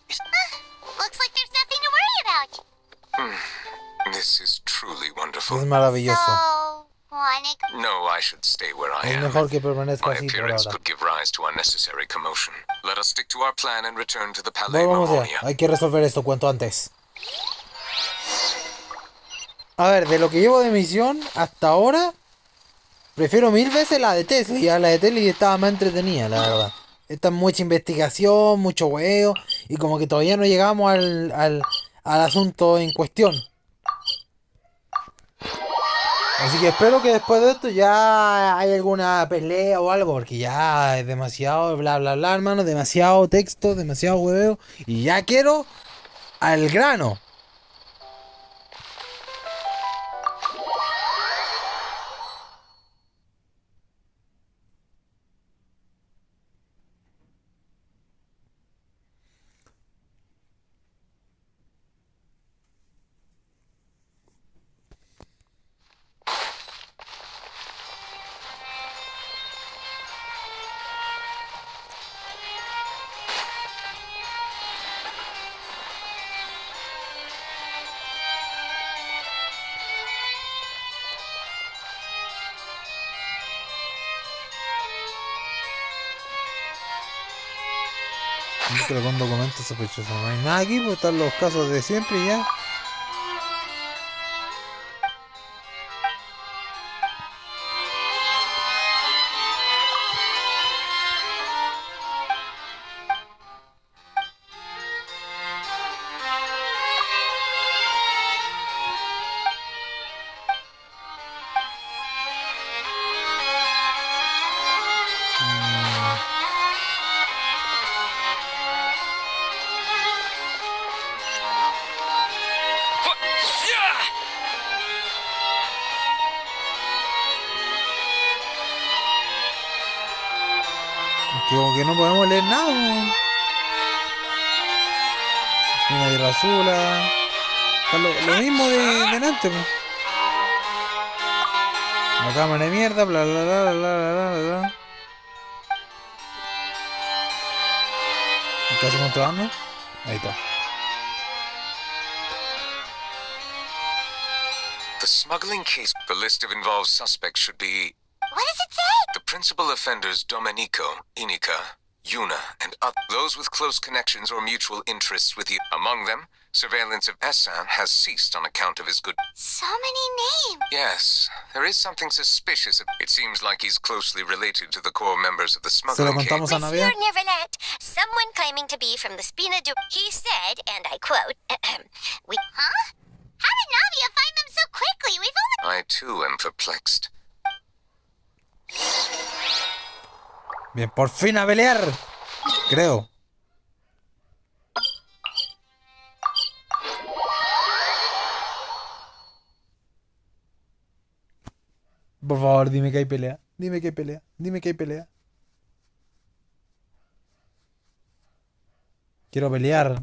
B: Looks like there's nothing to worry about.
C: This is truly
A: Es
C: wonderful.
A: maravilloso.
B: So... wanna...
C: No, I should stay where I
A: Es
C: am.
A: mejor que permanezca
C: My
A: así por
C: appearance
A: ahora.
C: could give rise to unnecessary commotion. Let us stick to our plan and return to the Palais
A: Vamos
C: Marmonia.
A: ya, hay que resolver esto cuanto antes. A ver, de lo que llevo de misión hasta ahora, prefiero mil veces la de Tesla. Ya la de Tesla estaba más entretenida, la verdad. Esta es mucha investigación, mucho huevo, y como que todavía no llegamos al asunto en cuestión. Así que espero que después de esto ya haya alguna pelea o algo, porque ya es demasiado bla bla bla, hermano, demasiado texto, demasiado hueveo, y ya quiero al grano. Creo con documentos sospechosos. No hay nada aquí, pues están los casos de siempre y ya. Que como que no podemos leer nada, pues. Mira de rasura. Está lo mismo de delante, pues. La cámara de mierda, bla bla bla bla bla bla bla. ¿El caso contrabando? Ahí está.
C: The smuggling case. The list of involved suspects should be...
B: What does it say?
C: The principal offenders Domenico, Inika, Yuna, and those with close connections or mutual interests with you. Among them, surveillance of Essan has ceased on account of his good...
B: So many names.
C: Yes, there is something suspicious. It seems like he's closely related to the core members of the
A: Se lo
C: smuggling
A: contamos a
B: Monsieur
A: Navia.
B: Neverlet, someone claiming to be from the Spina du... He said, and I quote, we... Huh? How did Navia find them so quickly? We've only...
C: I too am perplexed.
A: Bien, por fin a pelear. Creo. Por favor, dime que hay pelea. Dime que hay pelea. Dime que hay pelea. Quiero pelear.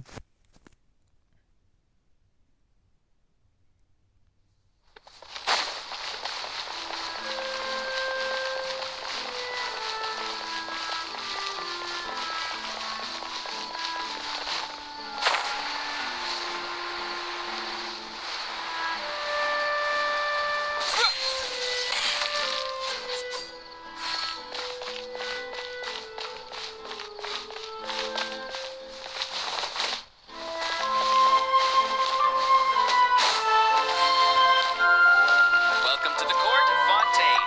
J: Welcome to the court of Fontaine.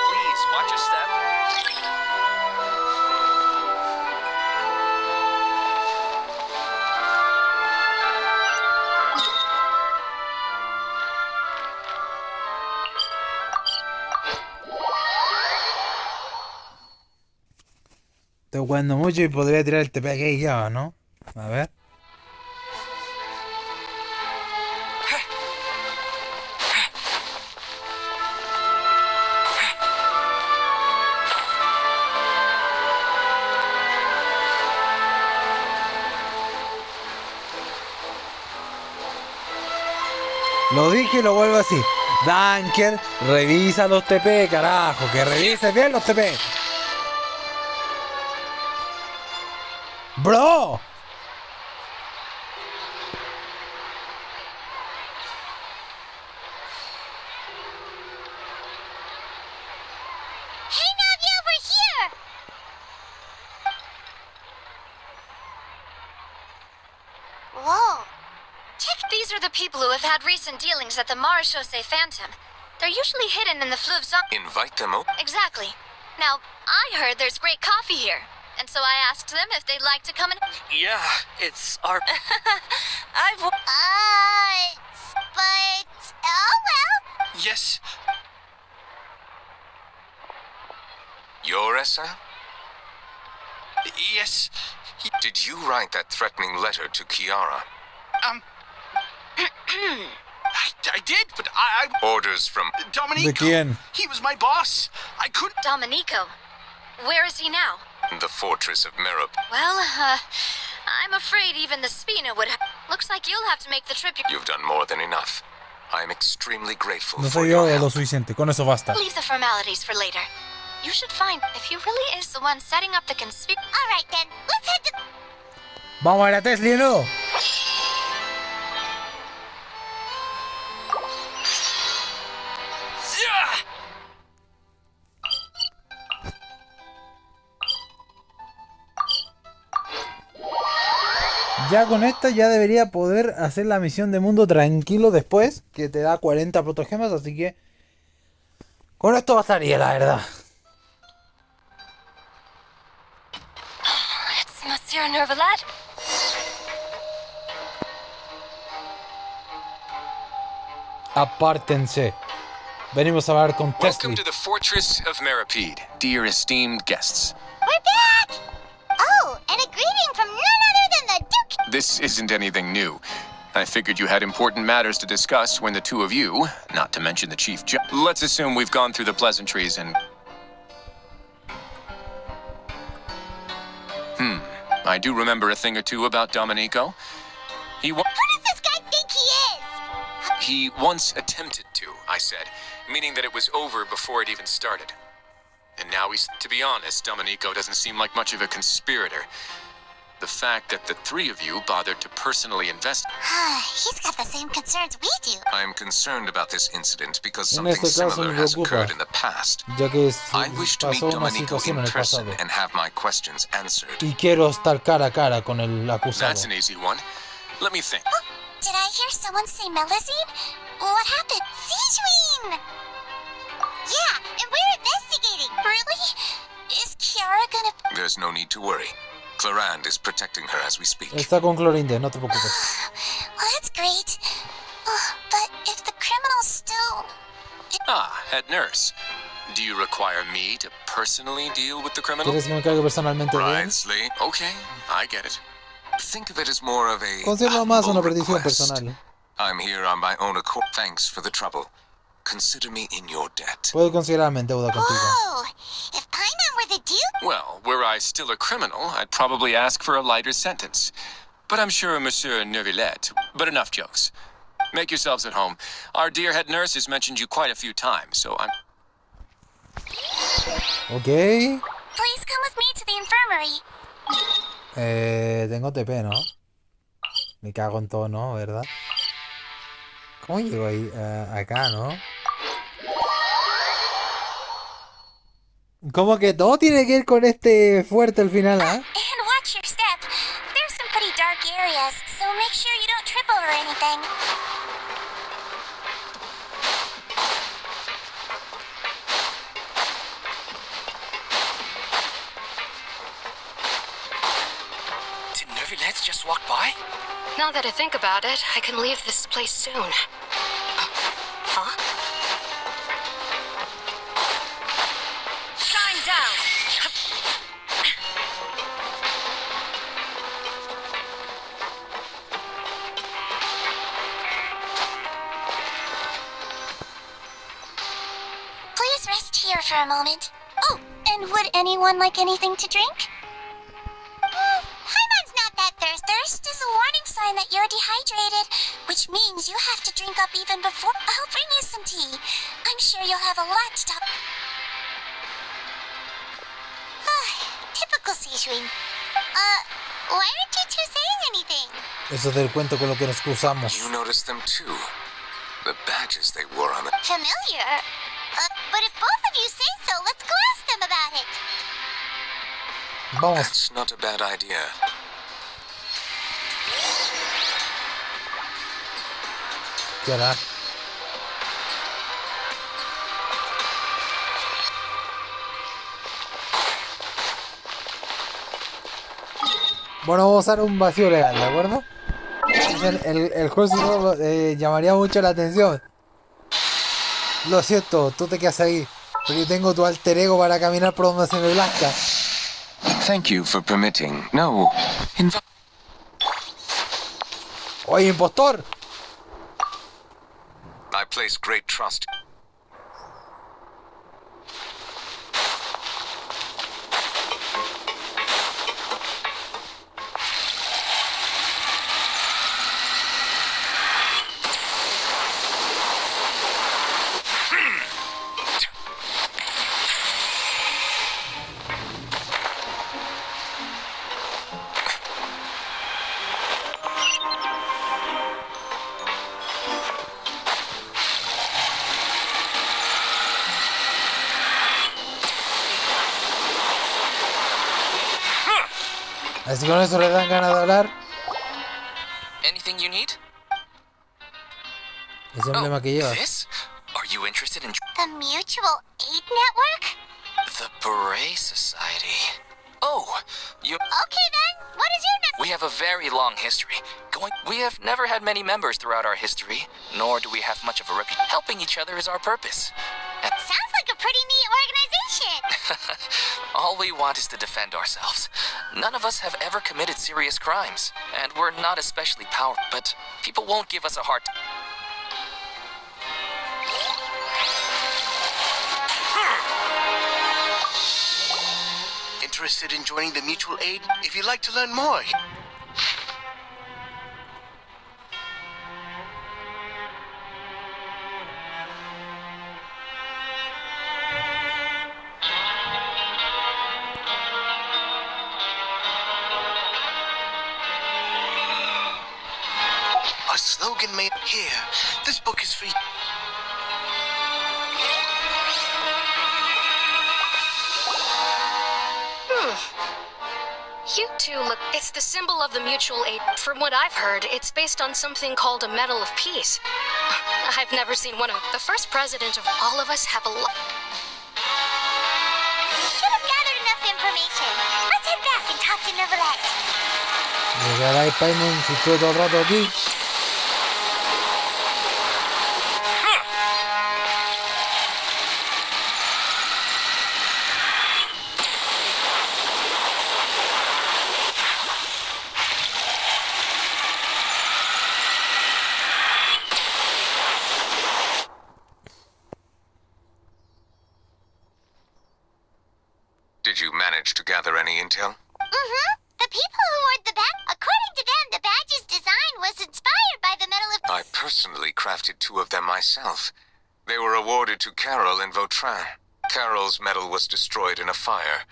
J: Please watch your step.
A: Estoy jugando mucho y podría tirar el TP aquí ya, ¿no? A ver. Lo dije y lo vuelvo así. Danker, revisa los TP, carajo. Que revise bien los TP. Bro.
B: Hey, Navia, we're here! Whoa.
D: These are the people who have had recent dealings at the Marechaussee Phantom. They're usually hidden in the Fleuve Zone.
C: Invite them over.
D: Exactly. Now, I heard there's great coffee here, and so I asked them if they'd like to come and...
K: Yeah, it's our...
B: But... Oh, well.
J: Yes.
C: Your Essa?
J: Yes.
C: Did you write that threatening letter to Kiara?
J: I did, but I...
C: Orders from...
J: Domenico.
A: ¿De quién?
J: He was my boss. I couldn't...
D: Domenico. Where is he now?
C: the fortress of Merup.
D: Well, I'm afraid even the Spina would Looks like you'll have to make the trip.
C: You've done more than enough. I am extremely grateful
A: No
C: for
A: soy
C: your
A: yo lo
C: help.
A: suficiente, con eso basta.
D: Leave the formalities for later. You should find if he really is the one setting up the conspiracy.
B: All right, then. Let's head to...
A: Vamos a ir a Tesla, ¿no? ya con esta ya debería poder hacer la misión de mundo tranquilo después, que te da 40 protogemas, así que con esto bastaría, la verdad.
D: It's Monsieur Nervalat.
A: Apártense. Venimos a hablar con Tesla.
C: Welcome to the Fortress of Meripede, dear esteemed guests.
B: We're back! Oh, and a greeting from none other than the Duke!
C: This isn't anything new. I figured you had important matters to discuss when the two of you, not to mention the Chief Judge. Let's assume we've gone through the pleasantries and... I do remember a thing or two about Domenico.
B: Who does this guy think he is?
C: He once attempted to, I said, meaning that it was over before it even started. And now to be honest, Domenico doesn't seem like much of a conspirator. The fact that the three of you bothered to personally invest...
B: He's got the same concerns we do.
C: I'm concerned about this incident because
A: En
C: something
A: este caso
C: similar
A: me
C: has
A: preocupa,
C: occurred in the past.
A: ya que
C: I wish to meet
A: pasó una
C: Domenico
A: situación en
C: in
A: el
C: person
A: pasado
C: and have my questions answered.
A: y quiero estar cara a cara con el acusado.
C: That's an easy one. Let me think.
B: Did I hear someone say Melazine? What happened? Sijuin! Yeah, and we're investigating. Really? Is Kiara gonna...
C: There's no need to worry. Clarand is protecting her as we speak.
A: Está con Clorinde, no te preocupes.
B: Well, that's great. But if the criminal's still...
C: Ah, head nurse. Do you require me to personally deal with the criminal?
A: ¿Quieres que me encargue personalmente de él?
C: Right, Slee. Okay, I get it. Think of it as more of a
A: Considero más una
C: humble
A: petición
C: request.
A: personal.
C: I'm here on my own accord. Thanks for the trouble. Consider me in your debt.
A: Puedo considerarme en deuda contigo.
B: Whoa! If Paimon were the Duke...
C: Well, were I still a criminal, I'd probably ask for a lighter sentence. But I'm sure Monsieur Neuvillette. But enough jokes. Make yourselves at home. Our dear head nurse has mentioned you quite a few times, so I'm...
A: Ok.
B: Please come with me to the infirmary.
A: Tengo TP, ¿no? Me cago en todo, ¿no? ¿Verdad? ¿Cómo llego ahí? Acá, ¿no? Como que todo tiene que ir con este fuerte al final, ¿ah?
B: And watch your step. There's some pretty dark areas, so make sure you don't trip over anything.
J: Did Nervillette just walk by?
D: Now that I think about it, I can leave this place soon. Huh?
F: Shine down!
B: Please rest here for a moment. Oh, and would anyone like anything to drink? Paimon's not that thirsty. Thirst is a warning sign that you're dehydrated, which means you have to drink up even before... I'll bring you some tea. I'm sure you'll have a lot to talk... Typical Sijuin. Why aren't you two saying anything?
A: Eso es del cuento con lo que nos cruzamos.
C: You noticed them too. The badges they wore on it.
B: Familiar? But if both of you say so, let's go ask them about it.
A: Vamos.
C: That's not a bad idea.
A: ¿Qué hará? Bueno, vamos a usar un vacío legal, ¿de acuerdo? El juez llamaría mucho la atención. Lo siento, tú te quedas ahí. Porque tengo tu alter ego para caminar por donde se me blanca.
C: Thank you for permitting. No.
A: Oye, impostor.
C: I place great trust.
A: Así con eso le dan ganas de hablar. ese emblema que llevas.
J: This? Are you interested in
B: The Mutual Aid Network?
J: the Beret Society? Oh, you...
B: Okay then, what is your network?
J: We have a very long history. We have never had many members throughout our history, nor do we have much of a reputation. Helping each other is our purpose.
B: Sounds like a pretty neat organization.
J: All we want is to defend ourselves. None of us have ever committed serious crimes, and we're not especially powerful, but people won't give us a hard time.
M: Interested in joining the mutual aid? If you'd like to learn more. A slogan made here. This book is for you.
N: You two look... It's the symbol of the mutual aid. From what I've heard, it's based on something called a Medal of Peace. I've never seen one of... The first president of all of us have a lot...
B: Should have gathered enough information. Let's head back and talk to Neuvillette.
A: Llegará el Paimon si estoy todo el rato aquí.
C: Did you manage to gather any intel?
B: The people who wore the badge, according to them, the badge's design was inspired by the Medal of...
C: I personally crafted 2 of them myself. They were awarded to Carol in Vautrin. Carol's medal was destroyed in a fire.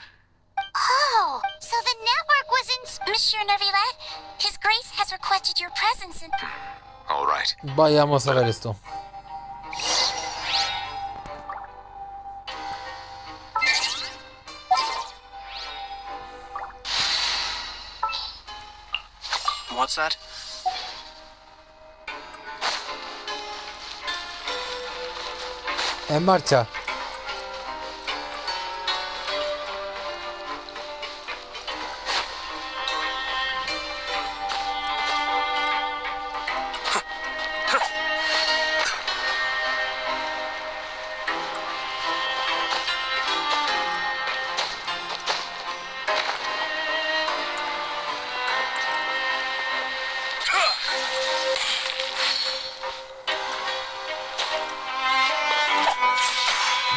B: Oh, so the network was in... Monsieur Neuvillette, His Grace has requested your presence in...
C: All right.
A: Vayamos a ver esto.
G: What's that?
A: En marcha.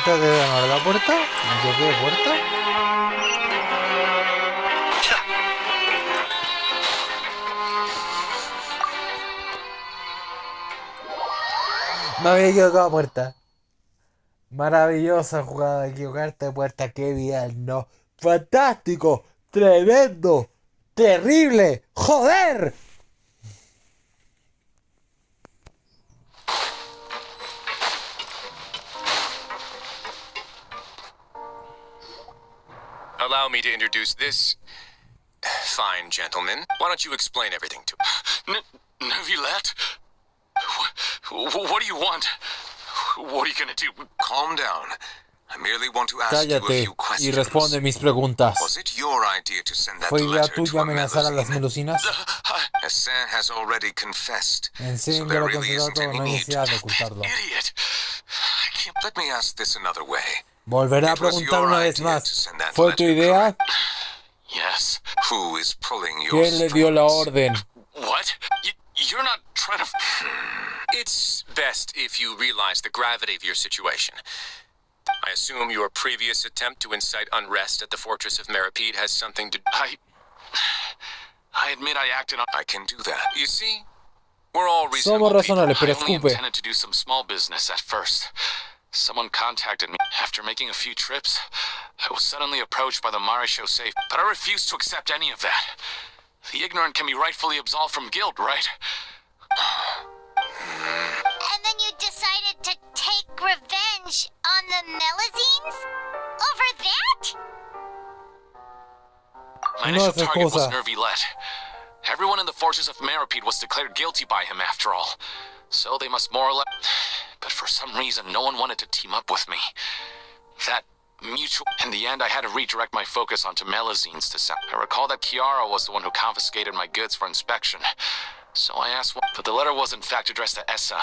A: ¿Te deben abrir la puerta? ¿Me equivoqué de puerta? Me había equivocado de puerta. Maravillosa jugada de equivocarte de puerta. ¡Qué bien! ¡No! ¡Fantástico! ¡Tremendo! ¡Terrible! ¡Joder!
O: Allow me to introduce this fine gentleman. Why don't you explain everything to me?
J: Neuvillette? What do you want? What are you gonna do?
C: Calm down. I merely want to ask you a
A: Cállate
C: few
A: y
C: questions.
A: responde mis preguntas.
C: Was it your idea to send that
A: ¿Fue idea
C: letter to
A: tuya amenazar a las
C: Melusine?
A: melusinas?
C: Hassan has already confessed.
A: Enseña
C: So
A: ya
C: there
A: lo
C: really
A: confesado
C: isn't
A: todo,
C: any
A: no hay
C: need.
A: necesidad de ocultarlo.
J: Idiot.
C: Let me ask this another way.
A: Volveré a
C: It was
A: preguntar
C: your
A: una vez
C: idea
A: más.
C: to send that
A: ¿Fue tu
C: letter,
A: idea?
J: Yes.
C: Who is pulling your
A: ¿Quién le dio la
C: strings?
A: orden?
J: What? You're not trying to...
O: It's best if you realize the gravity of your situation. I assume your previous attempt to incite unrest at the fortress of Meripede has something to...
J: I admit I acted on...
C: I can do that.
O: You see? We're all
A: Somos
O: reasonable people.
A: razonables, pero
J: I only
A: escupe.
J: intended to do some small business at first. Someone contacted me. After making a few trips, I was suddenly approached by the Maréchaux safe, but I refused to accept any of that. The ignorant can be rightfully absolved from guilt, right?
B: And then you decided to take revenge on the Melusines? Over that?
J: My
A: No
J: initial
A: hace
J: target was
A: cosa.
J: Neuvillette. Everyone in the fortress of Meripede was declared guilty by him after all. So they must more or less... But for some reason, no one wanted to team up with me. That mutual... In the end, I had to redirect my focus onto Melazines to sound. I recall that Kiara was the one who confiscated my goods for inspection. So I asked one... But the letter was in fact addressed to Essa.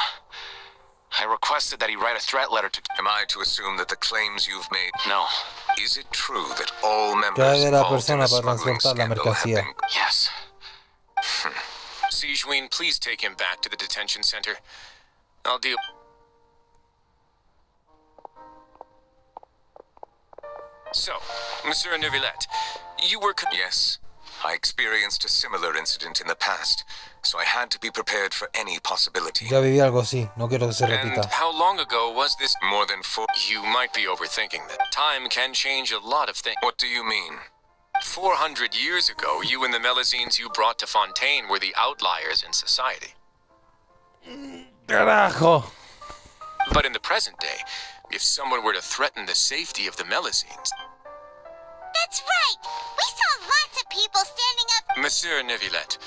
J: I requested that he write a threat letter to...
C: Am I to assume that the claims you've made...
J: No.
C: Is it true that all members
A: Trae la
C: involved in
A: persona
C: the
A: para
C: smuggling
A: transportar la
C: scandal have
A: mercancía.
C: been...
J: Yes.
O: Siegeween, please take him back to the detention center. I'll deal... So, Monsieur Neuvillette, you were...
C: Yes. I experienced a similar incident in the past, so I had to be prepared for any possibility.
A: Ya viví algo así, no quiero que se
O: And
A: repita.
O: how long ago was this?
C: More than 4...
O: You might be overthinking that. Time can change a lot of things.
C: What do you mean?
O: 400 years ago, you and the Melazines you brought to Fontaine were the outliers in society.
A: Carajo.
O: But in the present day, if someone were to threaten the safety of the Melazines...
B: That's right! We saw lots of people standing up.
O: Monsieur Neuvillette,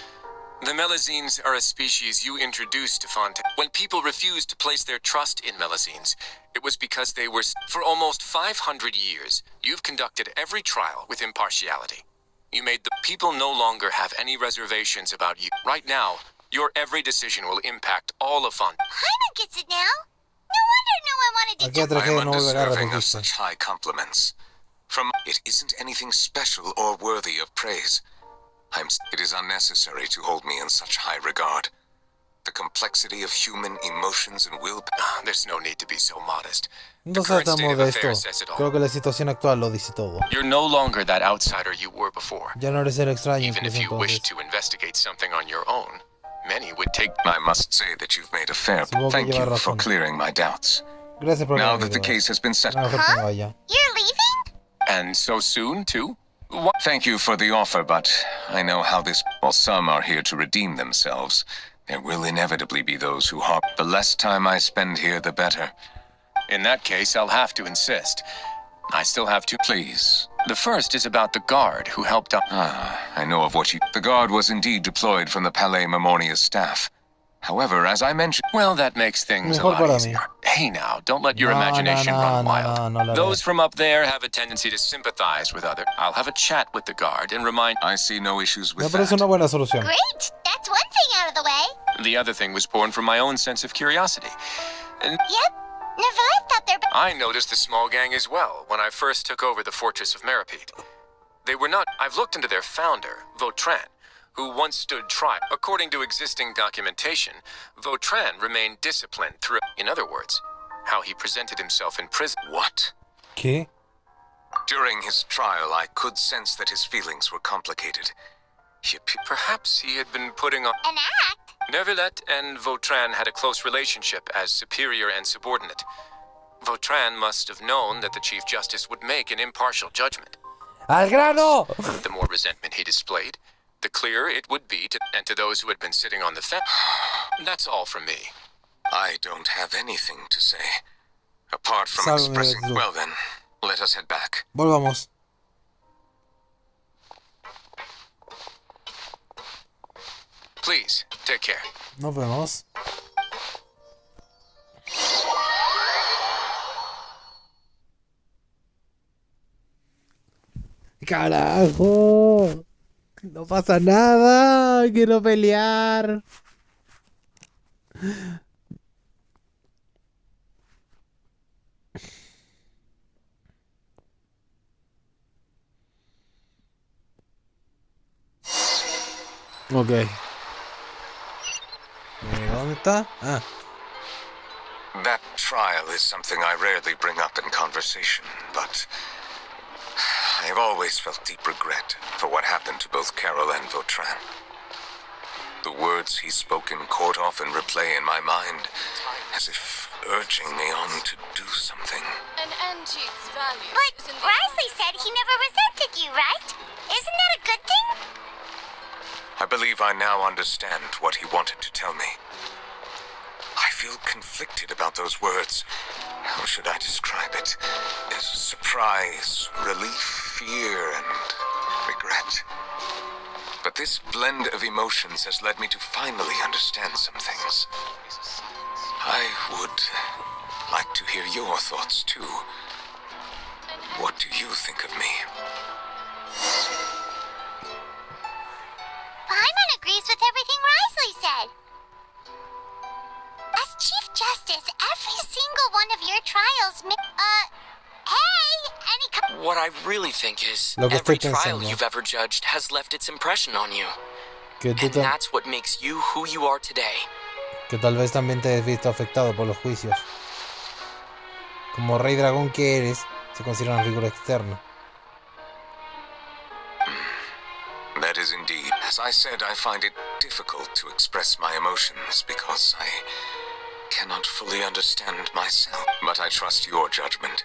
O: the Melazines are a species you introduced to Fontaine. When people refused to place their trust in Melazines, it was because they were... For almost 500 years, you've conducted every trial with impartiality. You made the people no longer have any reservations about you. Right now, your every decision will impact all of Fontaine.
B: Hyman gets it now. No wonder no one wanted to
A: Aquí a
C: I
A: tragedia
C: am
A: no volverá a
C: undeserving of
A: repetirse.
C: such high compliments. From... It isn't anything special or worthy of praise. It is unnecessary to hold me in such high regard. The complexity of human emotions and will...
O: There's no need to be so modest.
A: No tratamos de esto. Creo que la situación actual lo dice todo.
O: You're no longer that outsider you were before.
A: Ya no eres el extraño
O: Even if
A: incluso
O: you wish
A: entonces.
O: to investigate something on your own, many would take...
C: I must say that you've made a fair...
A: Supongo que
C: Thank
A: lleva
C: you for
A: razón.
C: clearing my doubts.
A: Gracias por
C: Now
A: venir,
C: that the
A: Eduardo.
C: case has been
A: A
C: settled...
A: lo mejor que me vaya.
B: You're leaving?
O: And so soon, too? What?
C: Thank you for the offer, but I know how this... While some are here to redeem themselves, there will inevitably be those who harm. The less time I spend here, the better.
O: In that case, I'll have to insist. I still have two...
C: Please.
O: The first is about the guard who helped out...
C: I know of what you... The guard was indeed deployed from the Palais Memoria's staff. However, as I mentioned...
O: Well, that makes things a
A: Mejor
O: lot
A: para mí.
O: easier. Hey now, don't let your
A: No,
O: imagination
A: no,
O: run
A: no,
O: wild.
A: no, la
O: Those
A: verdad.
O: from up there have a tendency to sympathize with others. I'll have a chat with the guard and remind...
C: I see no issues
A: Me
C: with
A: parece
C: that.
A: una buena solución.
B: Great! That's one thing out of the way.
O: The other thing was born from my own sense of curiosity. And
B: Yep. Nevertheless thought they're...
O: I noticed the small gang as well when I first took over the fortress of Meripede. They were not... I've looked into their founder, Vautrin, who once stood trial. According to existing documentation, Vautrin remained disciplined through... In other words, how he presented himself in prison.
C: What?
A: ¿Qué?
C: During his trial, I could sense that his feelings were complicated.
O: Perhaps he had been putting on...
B: An act?
O: Neuvillette and Vautrin had a close relationship as superior and subordinate. Vautrin must have known that the Chief Justice would make an impartial judgment.
A: ¡Al grano!
O: The more resentment he displayed, the clearer it would be to those who had been sitting on the fence. That's all from me.
C: I don't have anything to say. Apart from
A: Salve,
C: expressing...
A: Jesús.
C: Well then, let us head back.
A: Volvamos.
O: Please, take care.
A: Nos vemos. ¡Carajo! No pasa nada. Quiero pelear. Ok. ¿Dónde está? Ah.
C: That trial is something I rarely bring up in conversation, but I have always felt deep regret for what happened to both Carol and Vautrin. The words he spoke in court often replay in my mind, as if urging me on to do something.
E: An antique's value.
B: But Risley said he never resented you, right? Isn't that a good thing?
C: I believe I now understand what he wanted to tell me. I feel conflicted about those words. How should I describe it? As surprise, relief, fear, and regret. But this blend of emotions has led me to finally understand some things. I would like to hear your thoughts too. What do you think of me?
B: Paimon agrees with everything Risley said. As Chief Justice, every single one of your trials
K: What I really think is,
A: Lo que
K: every
A: estoy
K: trial
A: pensando.
K: you've ever judged has left its impression on you.
A: Que tú
K: And that's what makes you who you are today.
A: que tal vez también te has visto afectado por los juicios. Como rey dragón que eres, se considera una figura externa.
C: That is indeed. As I said, I find it difficult to express my emotions because I cannot fully understand myself. But I trust your judgment.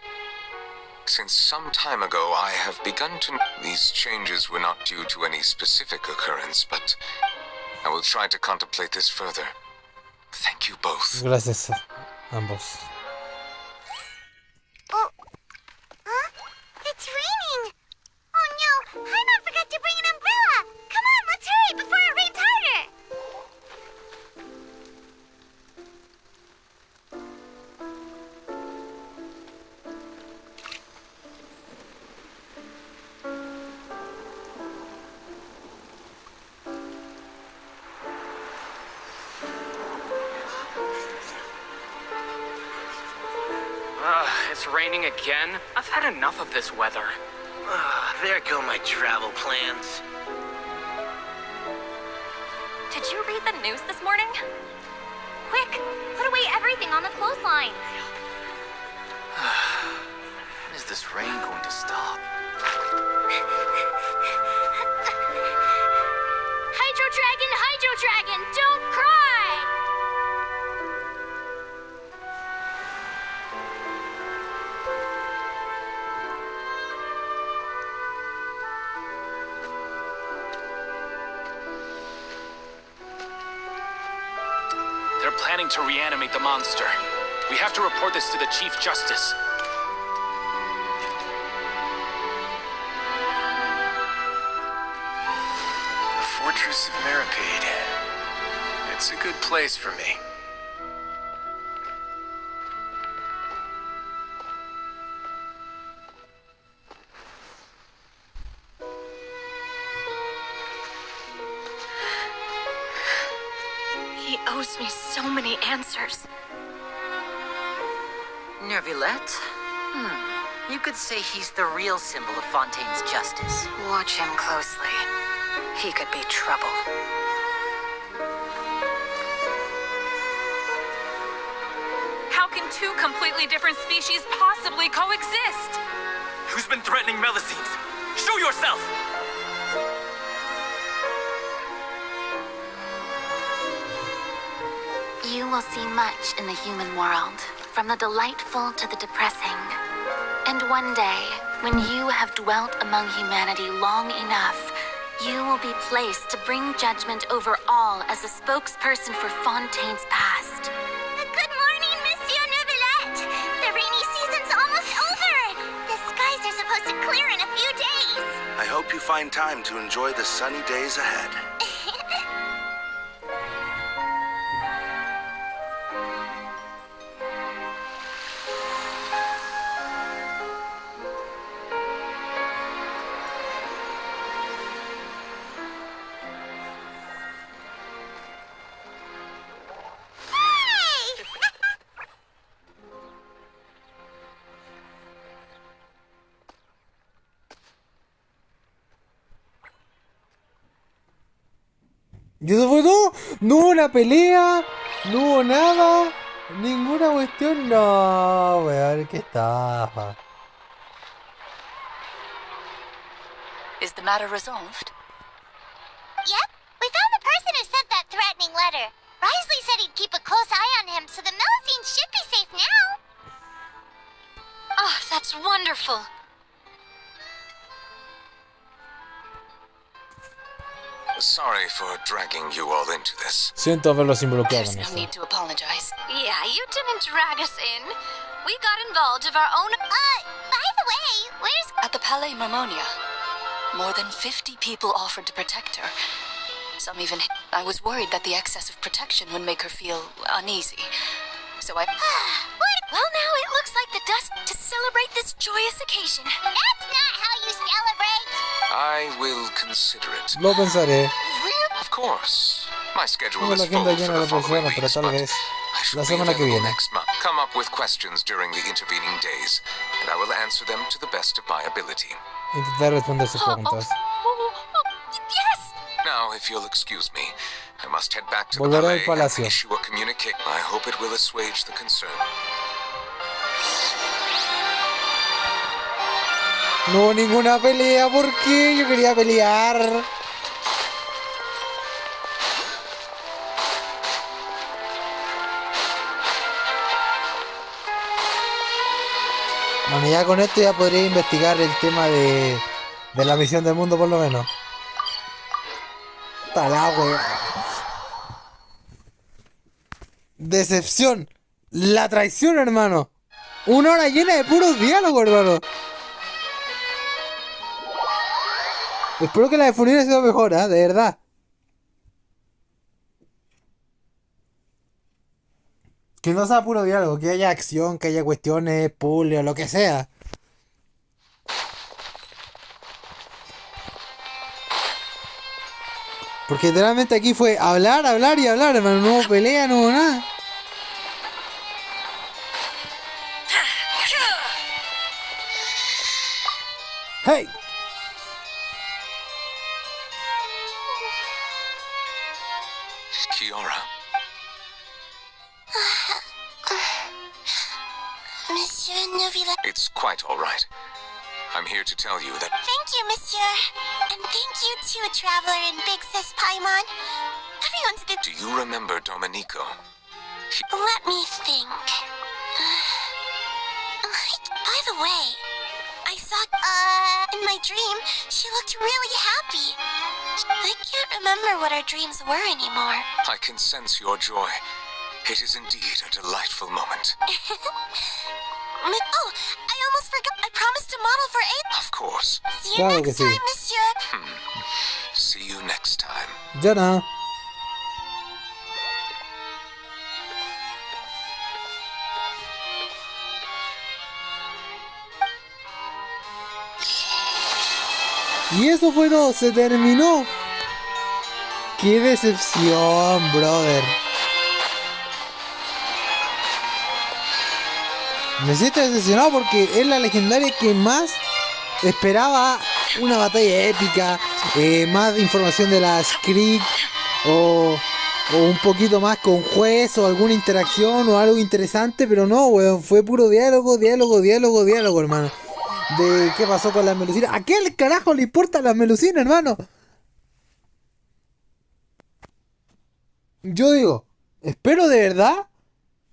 C: Since some time ago, I have begun to... These changes were not due to any specific occurrence, but I will try to contemplate this further. Thank you both.
A: Gracias a ambos.
B: Oh, huh? It's raining. Oh no, Paimon forgot to bring an umbrella. Come on, let's hurry before it rains harder.
H: It's raining again? I've had enough of this weather.
M: There go my travel plans.
D: Did you read the news this morning? Quick, put away everything on the clothesline.
M: When is this rain going to stop?
B: Hydro Dragon, don't cry!
J: They're planning to reanimate the monster. We have to report this to the Chief Justice.
O: The Fortress of Meripede. It's a good place for me.
D: He owes me so many answers.
P: Nervillette? You could say he's the real symbol of Fontaine's justice.
N: Watch him closely. He could be trouble.
F: How can two completely different species possibly coexist?
L: Who's been threatening Melusines? Show yourself!
B: You will see much in the human world, from the delightful to the depressing. And one day, when you have dwelt among humanity long enough, you will be placed to bring judgment over all as a spokesperson for Fontaine's past. Good morning, Monsieur Neuvillette! The rainy season's almost over! The skies are supposed to clear in a few days!
I: I hope you find time to enjoy the sunny days ahead.
A: ¿Y eso fue todo? No hubo una pelea, no hubo nada, ninguna cuestión, no, weón, qué estafa.
E: Is the matter resolved?
B: Yep, we found the person who sent that threatening letter. Risley said he'd keep a close eye on him, so the Melusines should be safe now.
N: Oh, that's wonderful.
C: Sorry for dragging you all into this.
A: Siento haberlos involucrado
E: There's
A: en
E: no
A: esto.
E: need to apologize.
N: Yeah, you didn't drag us in. We got involved of our own...
B: By the way, where's...
E: At the Palais Marmonia, more than 50 people offered to protect her. Some even... I was worried that the excess of protection would make her feel uneasy. so I...
D: Well, now it looks like the dust to celebrate this joyous occasion.
B: That's not how you celebrate.
C: I will consider it.
A: Lo pensaré.
C: Of course. My schedule
A: Tengo
C: is
A: la
C: full
A: agenda
C: for
A: llena
C: the
A: de
C: following
A: profesiones, pero
C: weeks,
A: tal
C: but
A: vez
C: I shall
A: la
C: be
A: semana que
C: available
A: viene.
C: next month. Come up with questions during the intervening days, and I will answer them to the best of my ability.
A: Intentaré responder sus preguntas.
D: Yes!
C: Now, if you'll excuse me, I must head back to the
A: Volveré al
C: Palais
A: palacio.
C: and issue a communique. I hope it will assuage the concern.
A: No hubo ninguna pelea, ¿por qué? Yo quería pelear. Bueno, ya con esto ya podría investigar el tema de la misión del mundo por lo menos. Talá, weón. Decepción. La traición, hermano. Una hora llena de puros diálogos, hermano. Espero que la de Furina sea mejor, de verdad. Que no sea puro diálogo, que haya acción, que haya cuestiones, puzzles o lo que sea. Porque literalmente aquí fue hablar, hablar y hablar, hermano. No hubo pelea, no hubo nada. ¡Hey!
C: Kiara,
B: Monsieur Neuville.
C: it's quite all right. I'm here to tell you that
B: Thank you, Monsieur. And thank you too, Traveler and Big Sis Paimon. Everyone's good.
C: do you remember Domenico?
B: Let me think. By the way, I saw, in my dream, she looked really happy. I can't remember what our dreams were anymore.
C: I can sense your joy. It is indeed a delightful moment.
B: Oh, I almost forgot. I promised to model for A.
C: Of course.
B: See you
A: Claro que
B: next
A: sí.
B: time, Monsieur.
C: See you next time.
A: Ya nada. Y eso fue todo, se terminó. Qué decepción, brother. Me siento decepcionado porque es la legendaria que más esperaba una batalla épica, más información de la script o un poquito más con juez o alguna interacción o algo interesante, pero no, weón, fue puro diálogo, hermano. De qué pasó con las melucinas. ¿A qué el carajo le importan las melucinas, hermano? Yo digo, espero de verdad,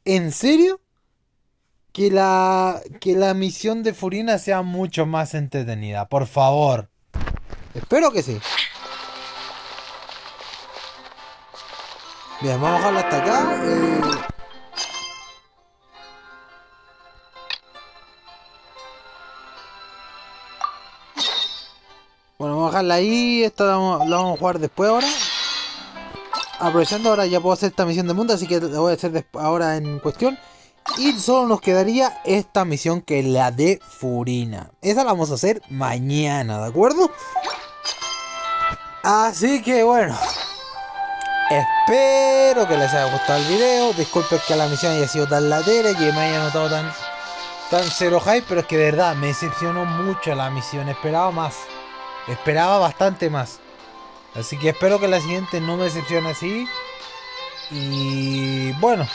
A: en serio, que la misión de Furina sea mucho más entretenida, por favor. Espero que sí. Bien, vamos a bajarla hasta acá. Bueno, vamos a bajarla ahí. Esta la vamos a jugar después ahora. Aprovechando ahora ya puedo hacer esta misión de mundo, así que la voy a hacer ahora en cuestión. Y solo nos quedaría esta misión, que es la de Furina. Esa la vamos a hacer mañana, ¿de acuerdo? Así que bueno, espero que les haya gustado el video. Disculpen que la misión haya sido tan latera, que me haya notado tan cero hype, pero es que de verdad me decepcionó mucho la misión. Esperaba más, esperaba bastante más. Así que espero que la siguiente no me decepcione así. Y bueno,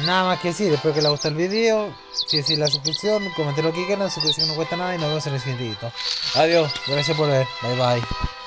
A: nada más que decir. Espero que les guste el video. Si es la suscripción, comenten lo que quieran. Suscripción no cuesta nada y nos vemos en el siguiente video. Adiós, gracias por ver. Bye bye.